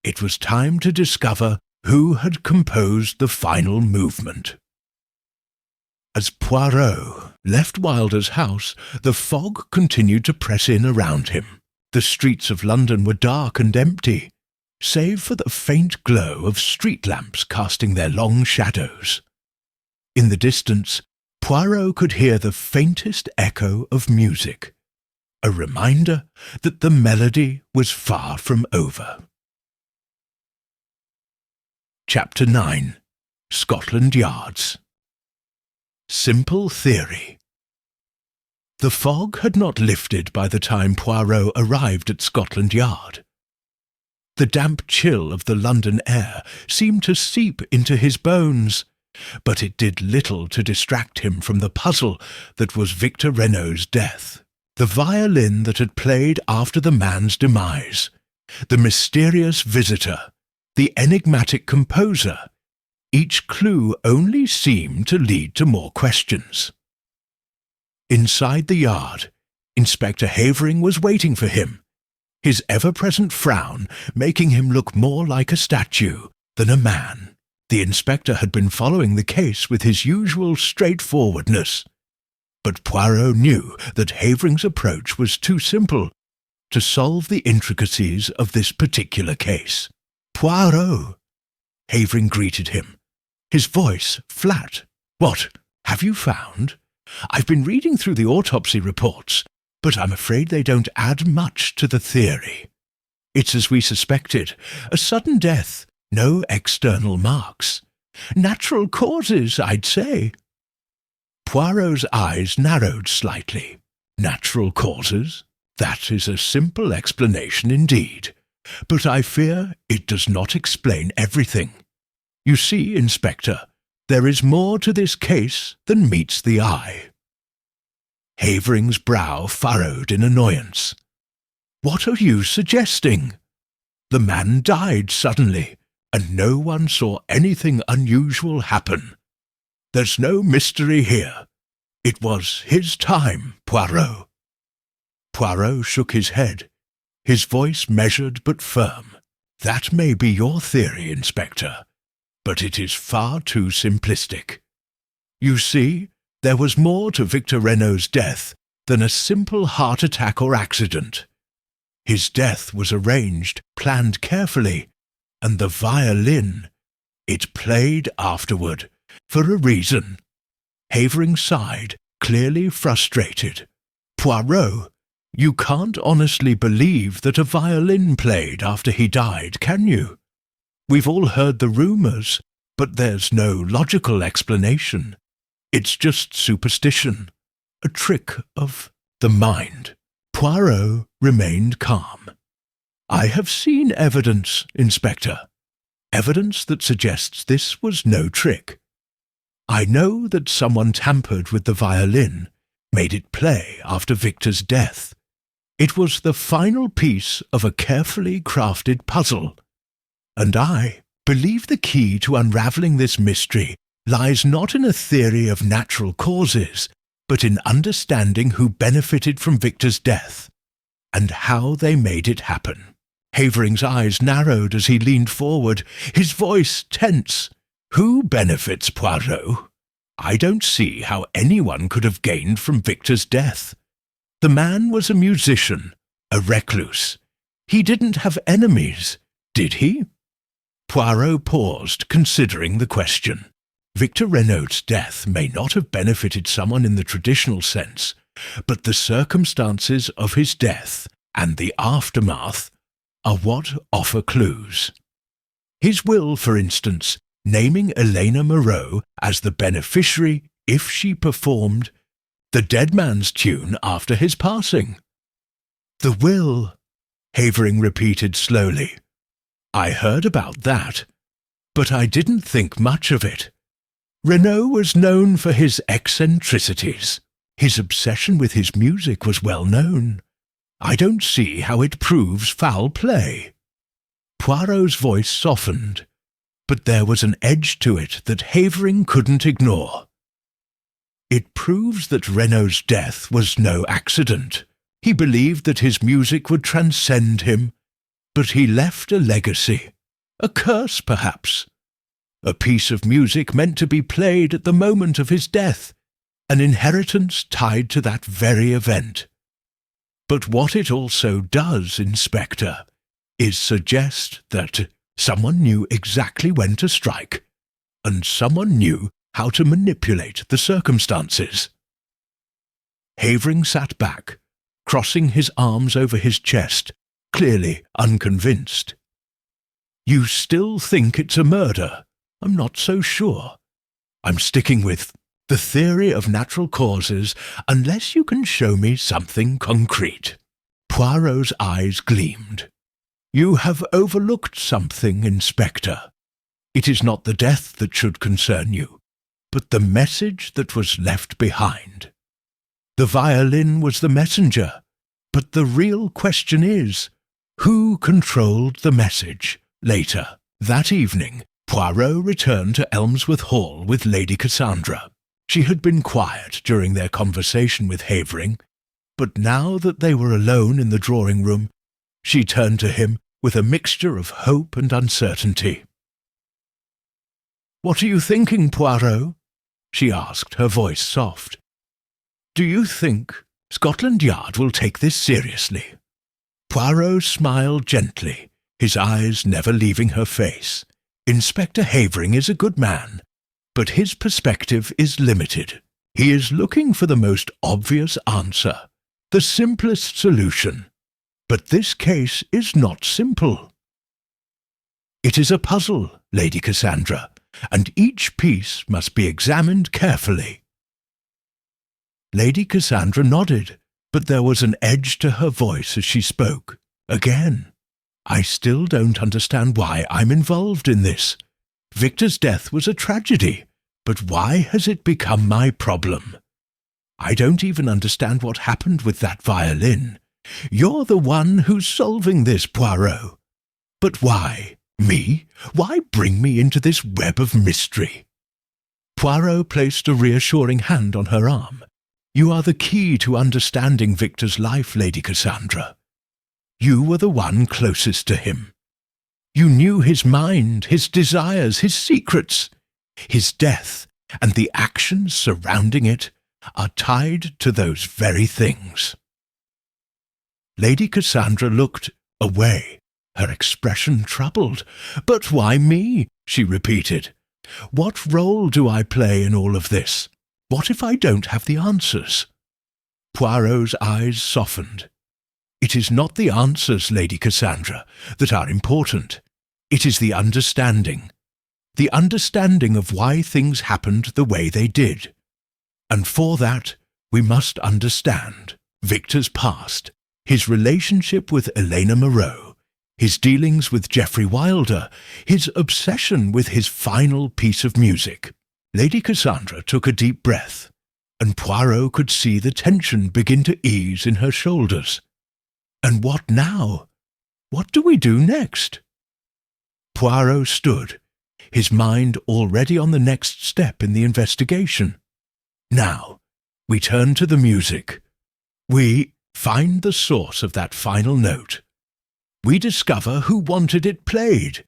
it was time to discover who had composed the final movement. As Poirot left Wilder's house, the fog continued to press in around him. The streets of London were dark and empty, save for the faint glow of street lamps casting their long shadows. In the distance, Poirot could hear the faintest echo of music, a reminder that the melody was far from over. Chapter 9. Scotland Yards. Simple theory. The fog had not lifted by the time Poirot arrived at Scotland Yard. The damp chill of the London air seemed to seep into his bones, but it did little to distract him from the puzzle that was Victor Reno's death. The violin that had played after the man's demise, the mysterious visitor, the enigmatic composer, each clue only seemed to lead to more questions. Inside the yard, Inspector Havering was waiting for him, his ever-present frown making him look more like a statue than a man. The inspector had been following the case with his usual straightforwardness, but Poirot knew that Havering's approach was too simple to solve the intricacies of this particular case. "Poirot!" Havering greeted him, his voice flat. "What have you found? I've been reading through the autopsy reports, but I'm afraid they don't add much to the theory. It's as we suspected, a sudden death, no external marks. Natural causes, I'd say." Poirot's eyes narrowed slightly. Natural causes? That is a simple explanation indeed, but I fear it does not explain everything. You see, Inspector, there is more to this case than meets the eye." Havering's brow furrowed in annoyance. "What are you suggesting? The man died suddenly, and no one saw anything unusual happen. There's no mystery here. It was his time, Poirot." Poirot shook his head, his voice measured but firm. "That may be your theory, Inspector, but it is far too simplistic. You see, there was more to Victor Reno's death than a simple heart attack or accident. His death was arranged, planned carefully, and the violin, it played afterward, for a reason." Havering sighed, clearly frustrated. "Poirot, you can't honestly believe that a violin played after he died, can you? We've all heard the rumours, but there's no logical explanation. It's just superstition, a trick of the mind." Poirot remained calm. "I have seen evidence, Inspector. Evidence that suggests this was no trick. I know that someone tampered with the violin, made it play after Victor's death. It was the final piece of a carefully crafted puzzle. And I believe the key to unravelling this mystery lies not in a theory of natural causes, but in understanding who benefited from Victor's death, and how they made it happen." Havering's eyes narrowed as he leaned forward, his voice tense. "Who benefits, Poirot? I don't see how anyone could have gained from Victor's death. The man was a musician, a recluse. He didn't have enemies, did he?" Poirot paused, considering the question. Victor Reno's death may not have benefited someone in the traditional sense, but the circumstances of his death and the aftermath are what offer clues. His will, for instance, naming Elena Moreau as the beneficiary if she performed the dead man's tune after his passing. "The will," Havering repeated slowly. "I heard about that, but I didn't think much of it. Reno was known for his eccentricities. His obsession with his music was well known. I don't see how it proves foul play." Poirot's voice softened, but there was an edge to it that Havering couldn't ignore. "It proves that Reno's death was no accident. He believed that his music would transcend him, but he left a legacy, a curse perhaps. A piece of music meant to be played at the moment of his death, an inheritance tied to that very event. But what it also does, Inspector, is suggest that someone knew exactly when to strike, and someone knew how to manipulate the circumstances." Havering sat back, crossing his arms over his chest, clearly unconvinced. "You still think it's a murder? I'm not so sure. I'm sticking with the theory of natural causes unless you can show me something concrete." Poirot's eyes gleamed. "You have overlooked something, Inspector. It is not the death that should concern you, but the message that was left behind. The violin was the messenger, but the real question is, who controlled the message?" Later, that evening, Poirot returned to Elmsworth Hall with Lady Cassandra. She had been quiet during their conversation with Havering, but now that they were alone in the drawing-room, she turned to him with a mixture of hope and uncertainty. "What are you thinking, Poirot?" she asked, her voice soft. "Do you think Scotland Yard will take this seriously?" Poirot smiled gently, his eyes never leaving her face. "Inspector Havering is a good man, but his perspective is limited. He is looking for the most obvious answer, the simplest solution. But this case is not simple. It is a puzzle, Lady Cassandra, and each piece must be examined carefully." Lady Cassandra nodded, but there was an edge to her voice as she spoke. "Again, I still don't understand why I'm involved in this. Victor's death was a tragedy, But why has it become my problem? I don't even understand what happened with that violin. You're the one who's solving this, Poirot. But why? Me? Why bring me into this web of mystery? Poirot placed a reassuring hand on her arm. You are the key to understanding Victor's life, Lady Cassandra. You were the one closest to him. You knew his mind, his desires, his secrets. His death and the actions surrounding it are tied to those very things. Lady Cassandra looked away, her expression troubled. But why me? She repeated. What role do I play in all of this? What if I don't have the answers? Poirot's eyes softened. It is not the answers, Lady Cassandra, that are important. It is the understanding. The understanding of why things happened the way they did. And for that, we must understand Victor's past, his relationship with Elena Moreau, his dealings with Geoffrey Wilder, his obsession with his final piece of music. Lady Cassandra took a deep breath, and Poirot could see the tension begin to ease in her shoulders. And what now? What do we do next? Poirot stood, his mind already on the next step in the investigation. Now, we turn to the music. We find the source of that final note. We discover who wanted it played,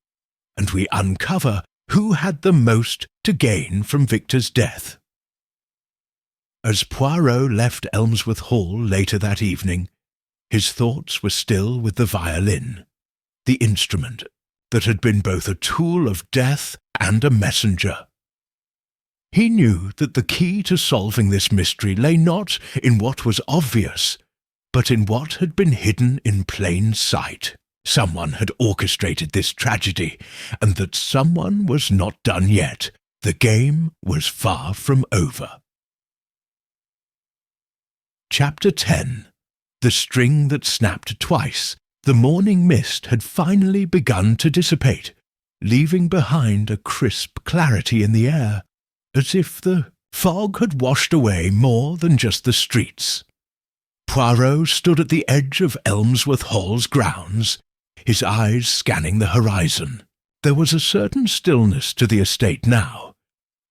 and we uncover who had the most to gain from Victor's death. As Poirot left Elmsworth Hall later that evening, his thoughts were still with the violin, the instrument that had been both a tool of death and a messenger. He knew that the key to solving this mystery lay not in what was obvious, but in what had been hidden in plain sight. Someone had orchestrated this tragedy, and that someone was not done yet. The game was far from over. Chapter 10. The string that snapped twice. The morning mist had finally begun to dissipate, leaving behind a crisp clarity in the air, as if the fog had washed away more than just the streets. Poirot stood at the edge of Elmsworth Hall's grounds, his eyes scanning the horizon. There was a certain stillness to the estate now,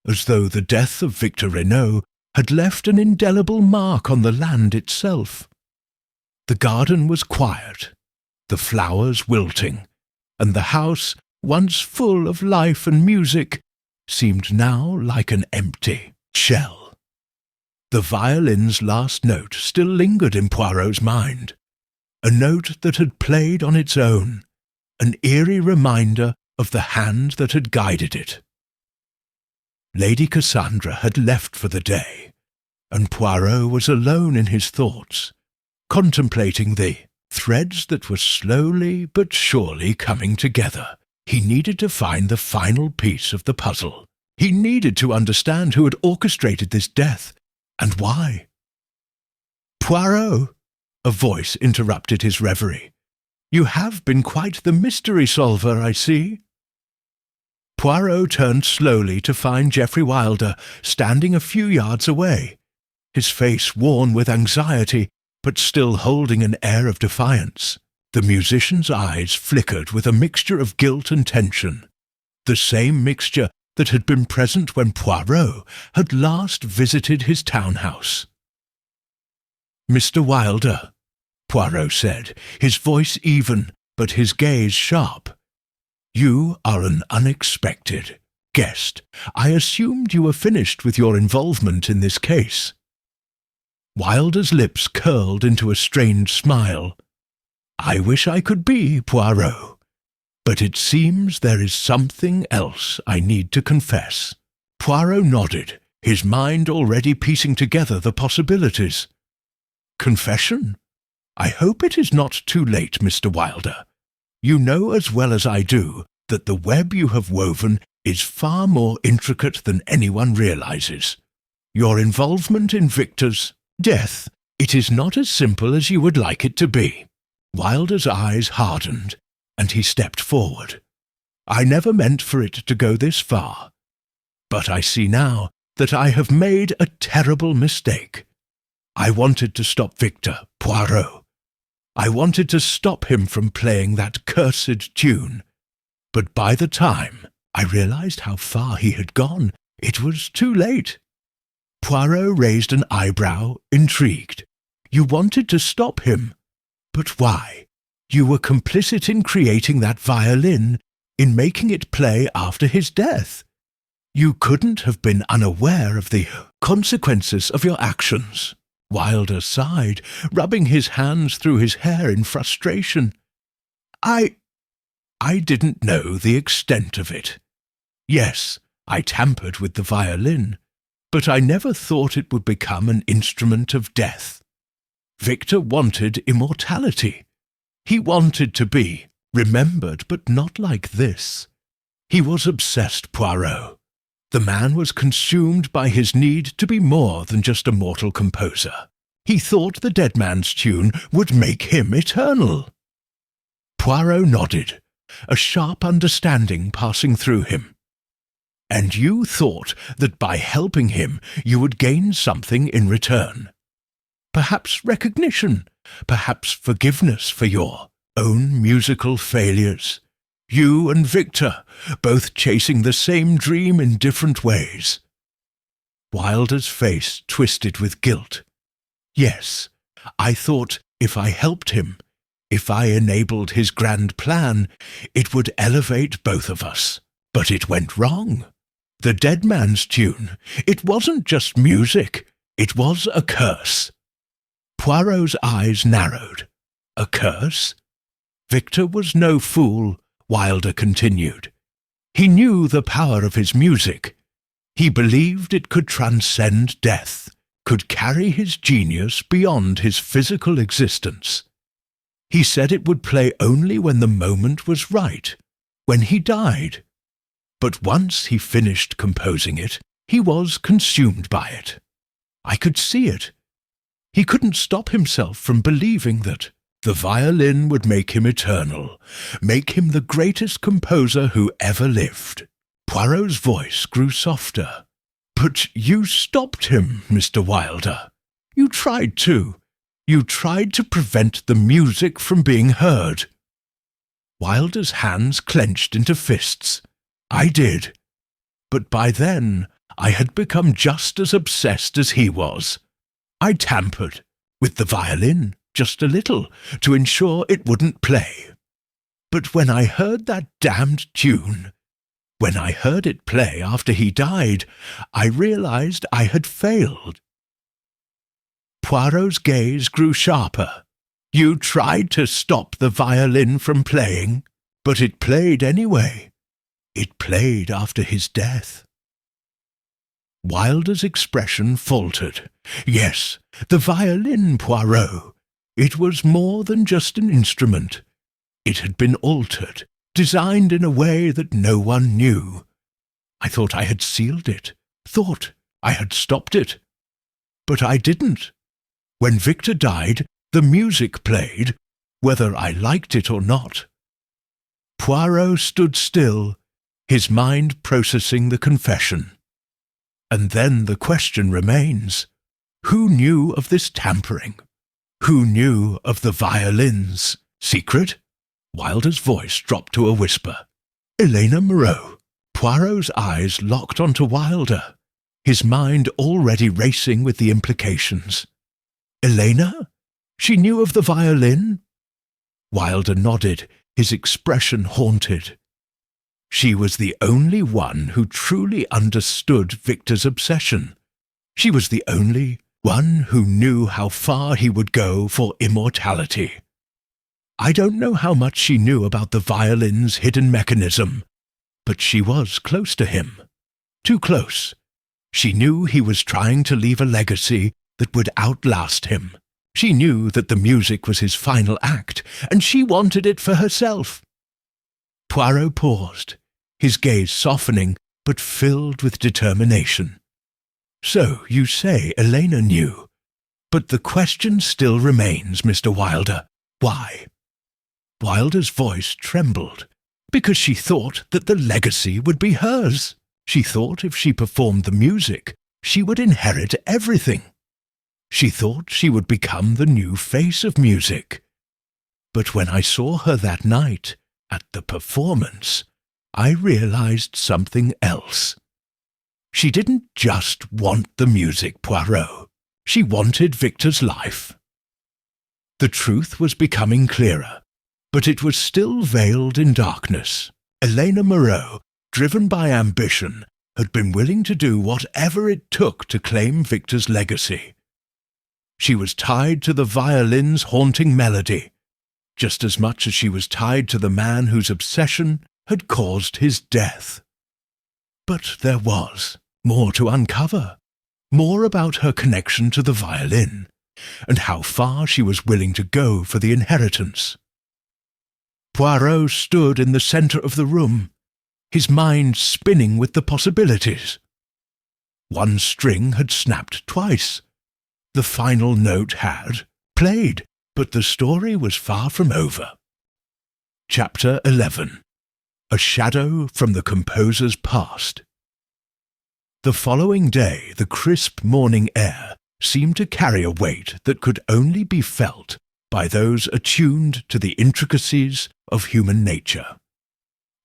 as though the death of Victor Reno had left an indelible mark on the land itself. The garden was quiet, the flowers wilting, and the house, once full of life and music, seemed now like an empty shell. The violin's last note still lingered in Poirot's mind, a note that had played on its own, an eerie reminder of the hand that had guided it. Lady Cassandra had left for the day, and Poirot was alone in his thoughts, contemplating the threads that were slowly but surely coming together. He needed to find the final piece of the puzzle. He needed to understand who had orchestrated this death, and why. "Poirot," a voice interrupted his reverie. "You have been quite the mystery solver, I see." Poirot turned slowly to find Geoffrey Wilder standing a few yards away, his face worn with anxiety, but still holding an air of defiance. The musician's eyes flickered with a mixture of guilt and tension, the same mixture that had been present when Poirot had last visited his townhouse. "Mr. Wilder," Poirot said, his voice even, but his gaze sharp, "you are an unexpected guest. I assumed you were finished with your involvement in this case." Wilder's lips curled into a strange smile. "I wish I could be, Poirot, but it seems there is something else I need to confess." Poirot nodded, his mind already piecing together the possibilities. "Confession? I hope it is not too late, Mr. Wilder. You know as well as I do that the web you have woven is far more intricate than anyone realizes. Your involvement in Victor's death, it is not as simple as you would like it to be." Wilder's eyes hardened, and he stepped forward. "I never meant for it to go this far. But I see now that I have made a terrible mistake. I wanted to stop Victor Poirot. I wanted to stop him from playing that cursed tune. But by the time I realized how far he had gone, it was too late. Poirot raised an eyebrow, intrigued. You wanted to stop him. But why? You were complicit in creating that violin, in making it play after his death. You couldn't have been unaware of the consequences of your actions. Wilder sighed, rubbing his hands through his hair in frustration. I didn't know the extent of it. Yes, I tampered with the violin, but I never thought it would become an instrument of death. Victor wanted immortality. He wanted to be remembered, but not like this. He was obsessed, Poirot. The man was consumed by his need to be more than just a mortal composer. He thought the dead man's tune would make him eternal. Poirot nodded, a sharp understanding passing through him. And you thought that by helping him you would gain something in return. Perhaps recognition, perhaps forgiveness for your own musical failures. You and Victor, both chasing the same dream in different ways. Wilder's face twisted with guilt. Yes, I thought if I helped him, if I enabled his grand plan, it would elevate both of us. But it went wrong. The dead man's tune, it wasn't just music, it was a curse. Poirot's eyes narrowed. A curse? Victor was no fool, Wilder continued. He knew the power of his music. He believed it could transcend death, could carry his genius beyond his physical existence. He said it would play only when the moment was right, when he died. But once he finished composing it, he was consumed by it. I could see it. He couldn't stop himself from believing that the violin would make him eternal, make him the greatest composer who ever lived. Poirot's voice grew softer. But you stopped him, Mr. Wilder. You tried to. You tried to prevent the music from being heard. Wilder's hands clenched into fists. I did. But by then, I had become just as obsessed as he was. I tampered with the violin, just a little, to ensure it wouldn't play. But when I heard that damned tune, when I heard it play after he died, I realized I had failed. Poirot's gaze grew sharper. You tried to stop the violin from playing, but it played anyway. It played after his death. Wilder's expression faltered. Yes, the violin, Poirot. It was more than just an instrument. It had been altered, designed in a way that no one knew. I thought I had sealed it, thought I had stopped it. But I didn't. When Victor died, the music played, whether I liked it or not. Poirot stood still, his mind processing the confession. And then the question remains, who knew of this tampering? Who knew of the violin's secret? Wilder's voice dropped to a whisper. Elena Moreau. Poirot's eyes locked onto Wilder, his mind already racing with the implications. Elena? She knew of the violin? Wilder nodded, his expression haunted. She was the only one who truly understood Victor's obsession. She was the only one who knew how far he would go for immortality. I don't know how much she knew about the violin's hidden mechanism, but she was close to him. Too close. She knew he was trying to leave a legacy that would outlast him. She knew that the music was his final act, and she wanted it for herself. Poirot paused, his gaze softening but filled with determination. So you say Elena knew, but the question still remains, Mr. Wilder. Why? Wilder's voice trembled, because she thought that the legacy would be hers. She thought if she performed the music, she would inherit everything. She thought she would become the new face of music. But when I saw her that night, at the performance, I realized something else. She didn't just want the music, Poirot. She wanted Victor's life. The truth was becoming clearer, but it was still veiled in darkness. Elena Moreau, driven by ambition, had been willing to do whatever it took to claim Victor's legacy. She was tied to the violin's haunting melody, just as much as she was tied to the man whose obsession had caused his death. But there was more to uncover, more about her connection to the violin, and how far she was willing to go for the inheritance. Poirot stood in the centre of the room, his mind spinning with the possibilities. One string had snapped twice. The final note had played, but the story was far from over. Chapter 11. A Shadow from the Composer's Past. The following day, the crisp morning air seemed to carry a weight that could only be felt by those attuned to the intricacies of human nature.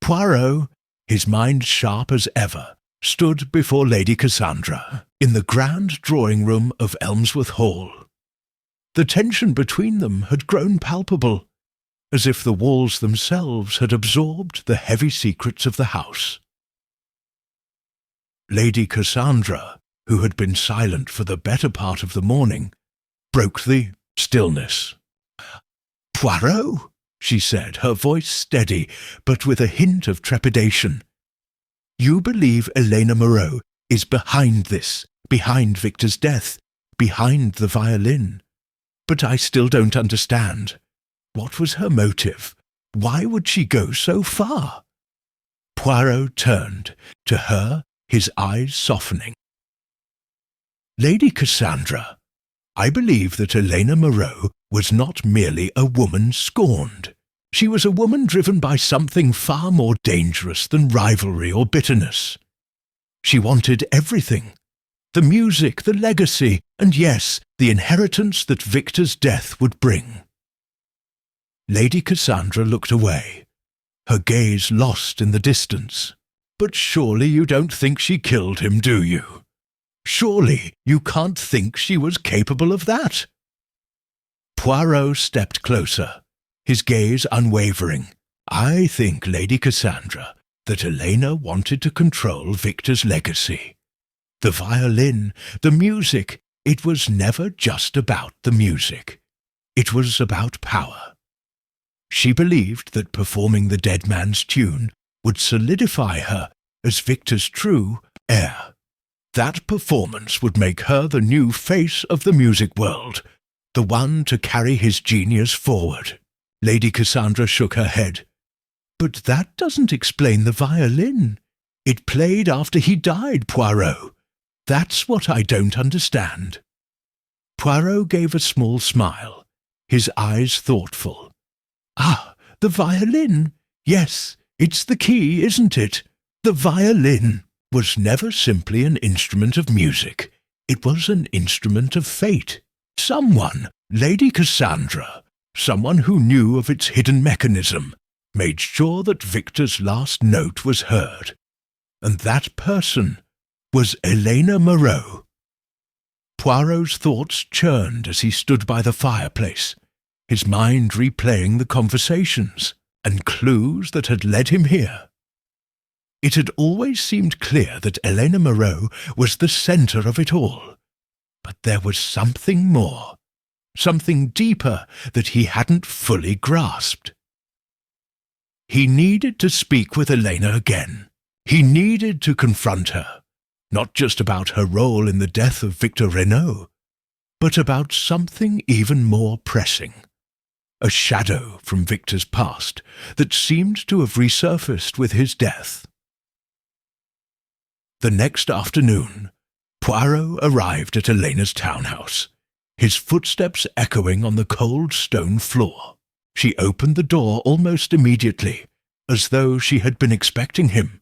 Poirot, his mind sharp as ever, stood before Lady Cassandra in the grand drawing-room of Elmsworth Hall. The tension between them had grown palpable, as if the walls themselves had absorbed the heavy secrets of the house. Lady Cassandra, who had been silent for the better part of the morning, broke the stillness. "Poirot," she said, her voice steady, but with a hint of trepidation. "You believe Elena Moreau is behind this, behind Victor's death, behind the violin. But I still don't understand. What was her motive? Why would she go so far?" Poirot turned to her, his eyes softening. "Lady Cassandra, I believe that Elena Moreau was not merely a woman scorned. She was a woman driven by something far more dangerous than rivalry or bitterness. She wanted everything: the music, the legacy, and yes, the inheritance that Victor's death would bring." Lady Cassandra looked away, her gaze lost in the distance. "But surely you don't think she killed him, do you? Surely you can't think she was capable of that?" Poirot stepped closer, his gaze unwavering. "I think, Lady Cassandra, that Elena wanted to control Victor's legacy. The violin, the music, it was never just about the music. It was about power. She believed that performing the dead man's tune would solidify her as Victor's true heir. That performance would make her the new face of the music world, the one to carry his genius forward." Lady Cassandra shook her head. "But that doesn't explain the violin. It played after he died, Poirot. That's what I don't understand." Poirot gave a small smile, his eyes thoughtful. "Ah, the violin. Yes, it's the key, isn't it? The violin was never simply an instrument of music. It was an instrument of fate. Someone, Lady Cassandra, someone who knew of its hidden mechanism, made sure that Victor's last note was heard. And that person was Elena Moreau." Poirot's thoughts churned as he stood by the fireplace, his mind replaying the conversations and clues that had led him here. It had always seemed clear that Elena Moreau was the centre of it all, but there was something more, something deeper that he hadn't fully grasped. He needed to speak with Elena again. He needed to confront her, not just about her role in the death of Victor Reno, but about something even more pressing. A shadow from Victor's past that seemed to have resurfaced with his death. The next afternoon, Poirot arrived at Elena's townhouse, his footsteps echoing on the cold stone floor. She opened the door almost immediately, as though she had been expecting him.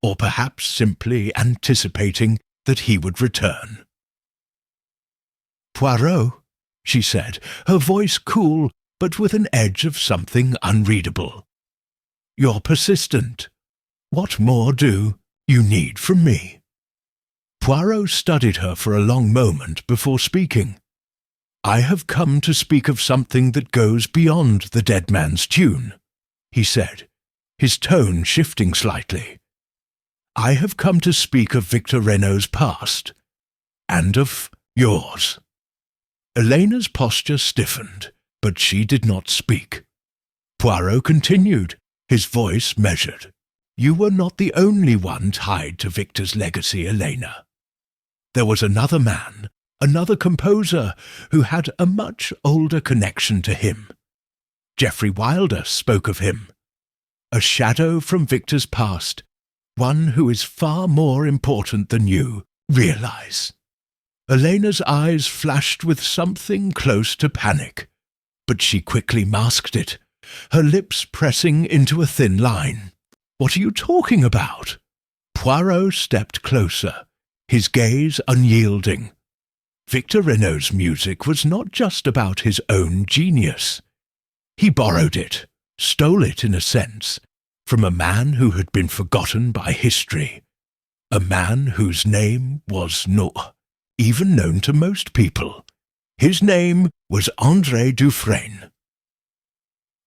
or perhaps simply anticipating that he would return. "Poirot," she said, her voice cool but with an edge of something unreadable. "You're persistent. What more do you need from me?" Poirot studied her for a long moment before speaking. "I have come to speak of something that goes beyond the dead man's tune," he said, his tone shifting slightly. "I have come to speak of Victor Reno's past, and of yours." Elena's posture stiffened, but she did not speak. Poirot continued, his voice measured. "You were not the only one tied to Victor's legacy, Elena. There was another man, another composer, who had a much older connection to him. Geoffrey Wilder spoke of him. A shadow from Victor's past, one who is far more important than you realize." Elena's eyes flashed with something close to panic, but she quickly masked it, her lips pressing into a thin line. "What are you talking about?" Poirot stepped closer, his gaze unyielding. Victor Reno's music was not just about his own genius. He borrowed it, stole it in a sense, from a man who had been forgotten by history, a man whose name was not even known to most people. His name was André Dufresne.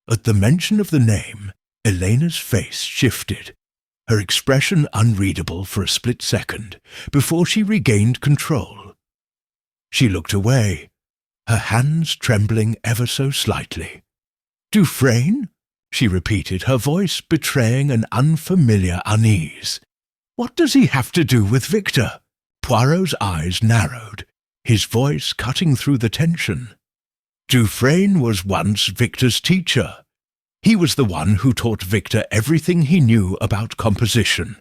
At the mention of the name, Elena's face shifted, her expression unreadable for a split second, before she regained control. She looked away, her hands trembling ever so slightly. "Dufresne?" she repeated, her voice betraying an unfamiliar unease. "What does he have to do with Victor?" Poirot's eyes narrowed, his voice cutting through the tension. "Dufresne was once Victor's teacher. He was the one who taught Victor everything he knew about composition,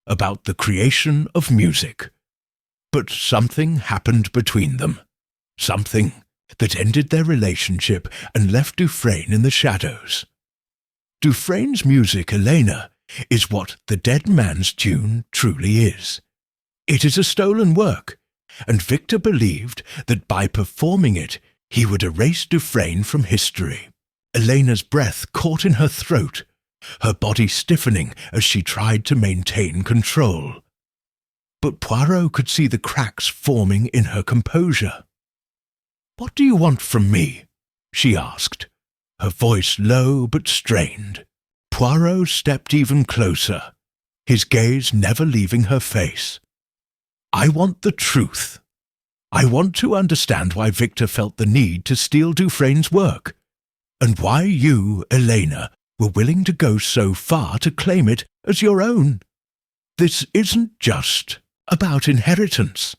about the creation of music. But something happened between them, something that ended their relationship and left Dufresne in the shadows. Dufresne's music, Elena, is what the dead man's tune truly is. It is a stolen work, and Victor believed that by performing it he would erase Dufresne from history." Elena's breath caught in her throat, her body stiffening as she tried to maintain control. But Poirot could see the cracks forming in her composure. "What do you want from me?" she asked, her voice low but strained. Poirot stepped even closer, his gaze never leaving her face. "I want the truth. I want to understand why Victor felt the need to steal Dufresne's work, and why you, Elena, were willing to go so far to claim it as your own. This isn't just about inheritance.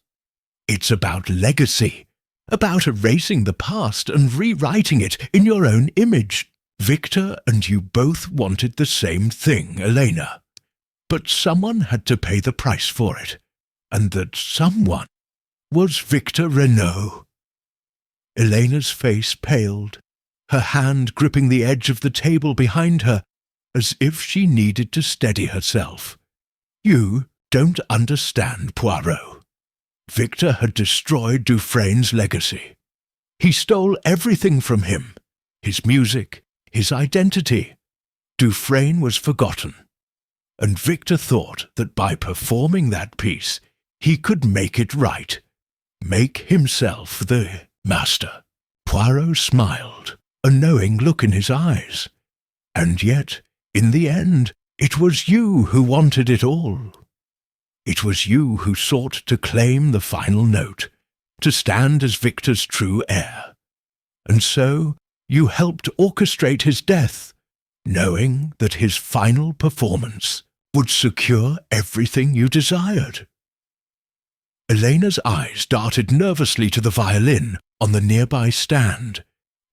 It's about legacy, about erasing the past and rewriting it in your own image. Victor and you both wanted the same thing, Elena, but someone had to pay the price for it, and that someone was Victor Reno." Elena's face paled, her hand gripping the edge of the table behind her, as if she needed to steady herself. "You don't understand, Poirot. Victor had destroyed Dufresne's legacy. He stole everything from him, his music, his identity. Dufresne was forgotten, and Victor thought that by performing that piece, he could make it right, make himself the master." Poirot smiled, a knowing look in his eyes. "And yet, in the end, it was you who wanted it all. It was you who sought to claim the final note, to stand as Victor's true heir. And so you helped orchestrate his death, knowing that his final performance would secure everything you desired." Elena's eyes darted nervously to the violin on the nearby stand,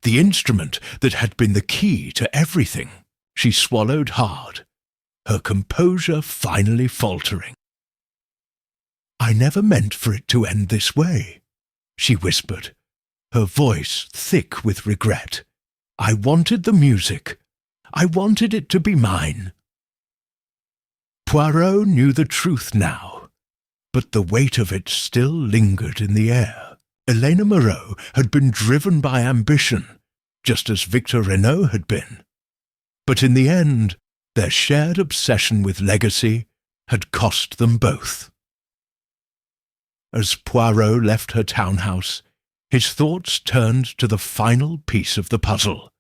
the instrument that had been the key to everything. She swallowed hard, her composure finally faltering. "I never meant for it to end this way," she whispered, her voice thick with regret. "I wanted the music. I wanted it to be mine." Poirot knew the truth now, but the weight of it still lingered in the air. Elena Moreau had been driven by ambition, just as Victor Reno had been. But in the end, their shared obsession with legacy had cost them both. As Poirot left her townhouse, his thoughts turned to the final piece of the puzzle,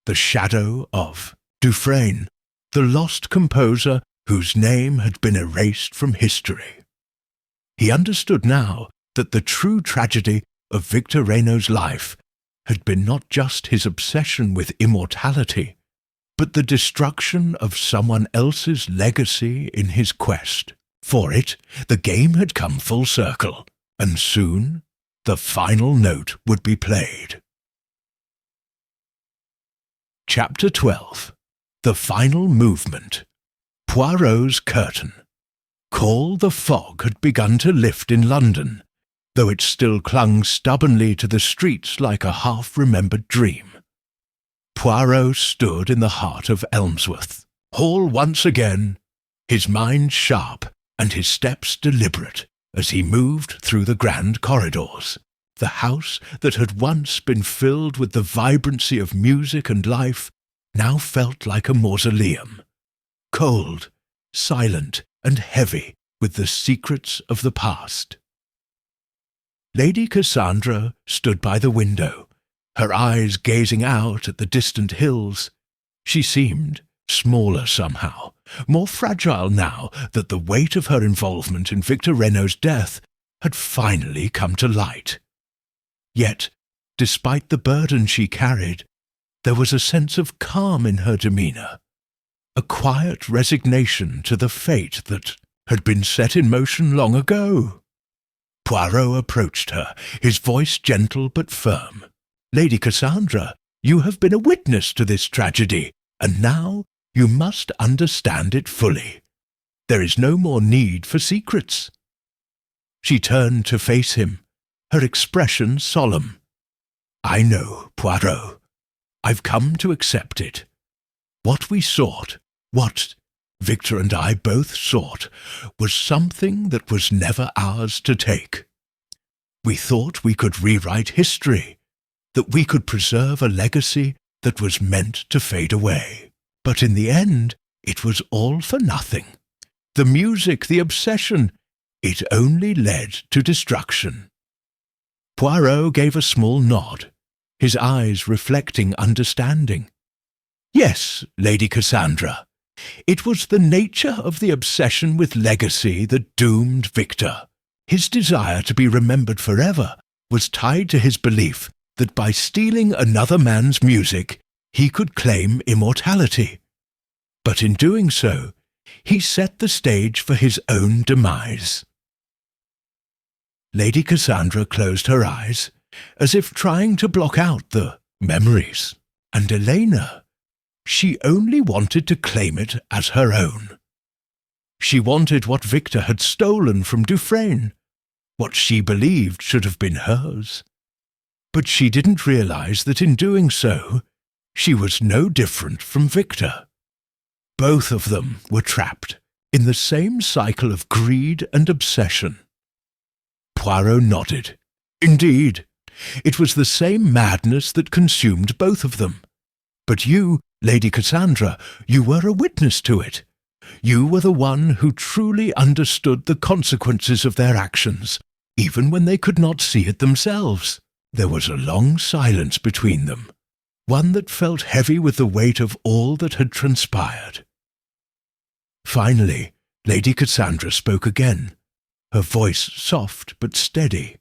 the shadow of Dufresne, the lost composer whose name had been erased from history. He understood now that the true tragedy of Victor Reno's life had been not just his obsession with immortality, but the destruction of someone else's legacy in his quest. For it, the game had come full circle, and soon the final note would be played. Chapter 12. The Final Movement. Poirot's Curtain. The fog had begun to lift in London, though it still clung stubbornly to the streets like a half-remembered dream. Poirot stood in the heart of Elmsworth Hall once again, his mind sharp and his steps deliberate as he moved through the grand corridors. The house that had once been filled with the vibrancy of music and life now felt like a mausoleum, cold, silent, and heavy with the secrets of the past. Lady Cassandra stood by the window, her eyes gazing out at the distant hills. She seemed smaller somehow, more fragile now that the weight of her involvement in Victor Reno's death had finally come to light. Yet, despite the burden she carried, there was a sense of calm in her demeanour, a quiet resignation to the fate that had been set in motion long ago. Poirot approached her, his voice gentle but firm. "Lady Cassandra, you have been a witness to this tragedy, and now you must understand it fully. There is no more need for secrets." She turned to face him, her expression solemn. "I know, Poirot. I've come to accept it. What we sought, what Victor and I both sought, was something that was never ours to take. We thought we could rewrite history, that we could preserve a legacy that was meant to fade away. But in the end, it was all for nothing. The music, the obsession, it only led to destruction." Poirot gave a small nod, his eyes reflecting understanding. "Yes, Lady Cassandra, it was the nature of the obsession with legacy that doomed Victor. His desire to be remembered forever was tied to his belief that by stealing another man's music, he could claim immortality. But in doing so, he set the stage for his own demise." Lady Cassandra closed her eyes, as if trying to block out the memories, and Elena, she only wanted to claim it as her own. She wanted what Victor had stolen from Dufresne, what she believed should have been hers. But she didn't realize that in doing so, she was no different from Victor. Both of them were trapped in the same cycle of greed and obsession. Poirot nodded. Indeed, it was the same madness that consumed both of them. But you, Lady Cassandra, you were a witness to it. You were the one who truly understood the consequences of their actions, even when they could not see it themselves. There was a long silence between them, one that felt heavy with the weight of all that had transpired. Finally, Lady Cassandra spoke again, her voice soft but steady.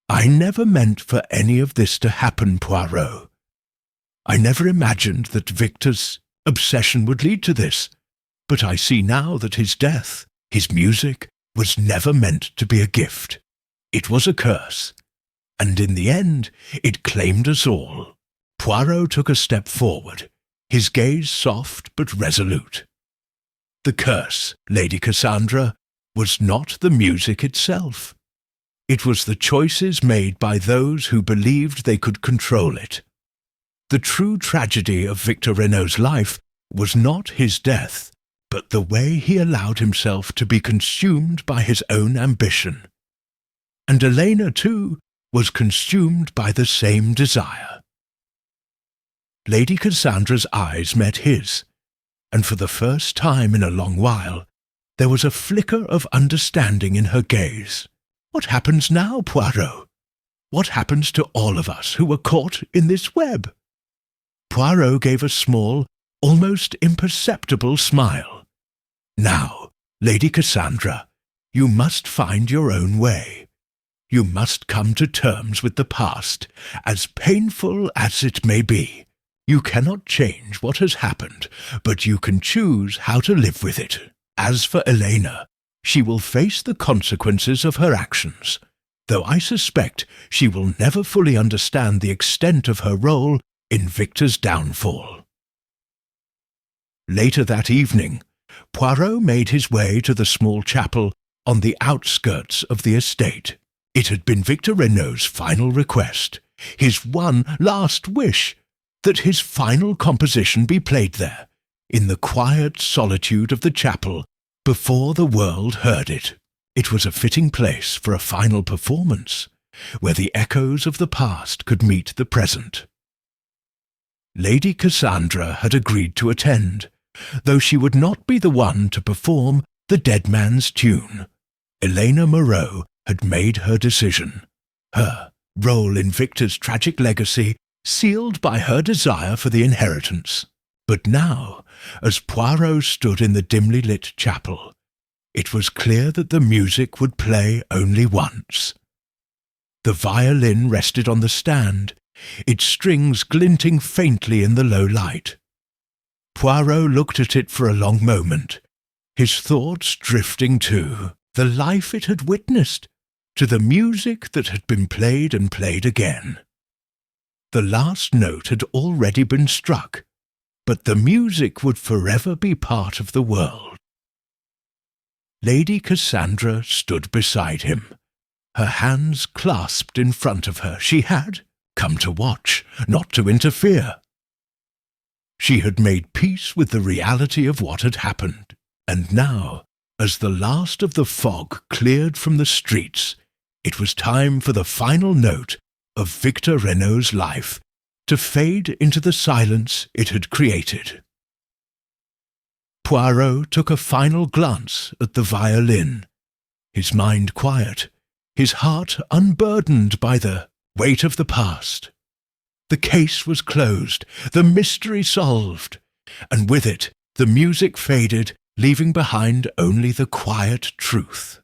"I never meant for any of this to happen, Poirot. I never imagined that Victor's obsession would lead to this, but I see now that his death, his music, was never meant to be a gift. It was a curse, and in the end it claimed us all." Poirot took a step forward, his gaze soft but resolute. "The curse, Lady Cassandra, was not the music itself. It was the choices made by those who believed they could control it. The true tragedy of Victor Reno's life was not his death, but the way he allowed himself to be consumed by his own ambition. And Elena, too, was consumed by the same desire. Lady Cassandra's eyes met his, and for the first time in a long while, there was a flicker of understanding in her gaze. "What happens now, Poirot? What happens to all of us who were caught in this web?" Poirot gave a small, almost imperceptible smile. "Now, Lady Cassandra, you must find your own way. You must come to terms with the past, as painful as it may be. You cannot change what has happened, but you can choose how to live with it. As for Elena, she will face the consequences of her actions, though I suspect she will never fully understand the extent of her role in Victor's downfall." Later that evening, Poirot made his way to the small chapel on the outskirts of the estate. It had been Victor Reno's final request, his one last wish, that his final composition be played there, in the quiet solitude of the chapel, before the world heard it. It was a fitting place for a final performance, where the echoes of the past could meet the present. Lady Cassandra had agreed to attend, though she would not be the one to perform the dead man's tune. Elena Moreau had made her decision. Her role in Victor's tragic legacy sealed by her desire for the inheritance. But now, as Poirot stood in the dimly lit chapel, it was clear that the music would play only once. The violin rested on the stand, its strings glinting faintly in the low light. Poirot looked at it for a long moment, his thoughts drifting to the life it had witnessed, to the music that had been played and played again. The last note had already been struck, but the music would forever be part of the world. Lady Cassandra stood beside him, her hands clasped in front of her. She had come to watch, not to interfere. She had made peace with the reality of what had happened, and now, as the last of the fog cleared from the streets, it was time for the final note of Victor Reno's life to fade into the silence it had created. Poirot took a final glance at the violin, his mind quiet, his heart unburdened by the weight of the past. The case was closed, the mystery solved, and with it the music faded, leaving behind only the quiet truth.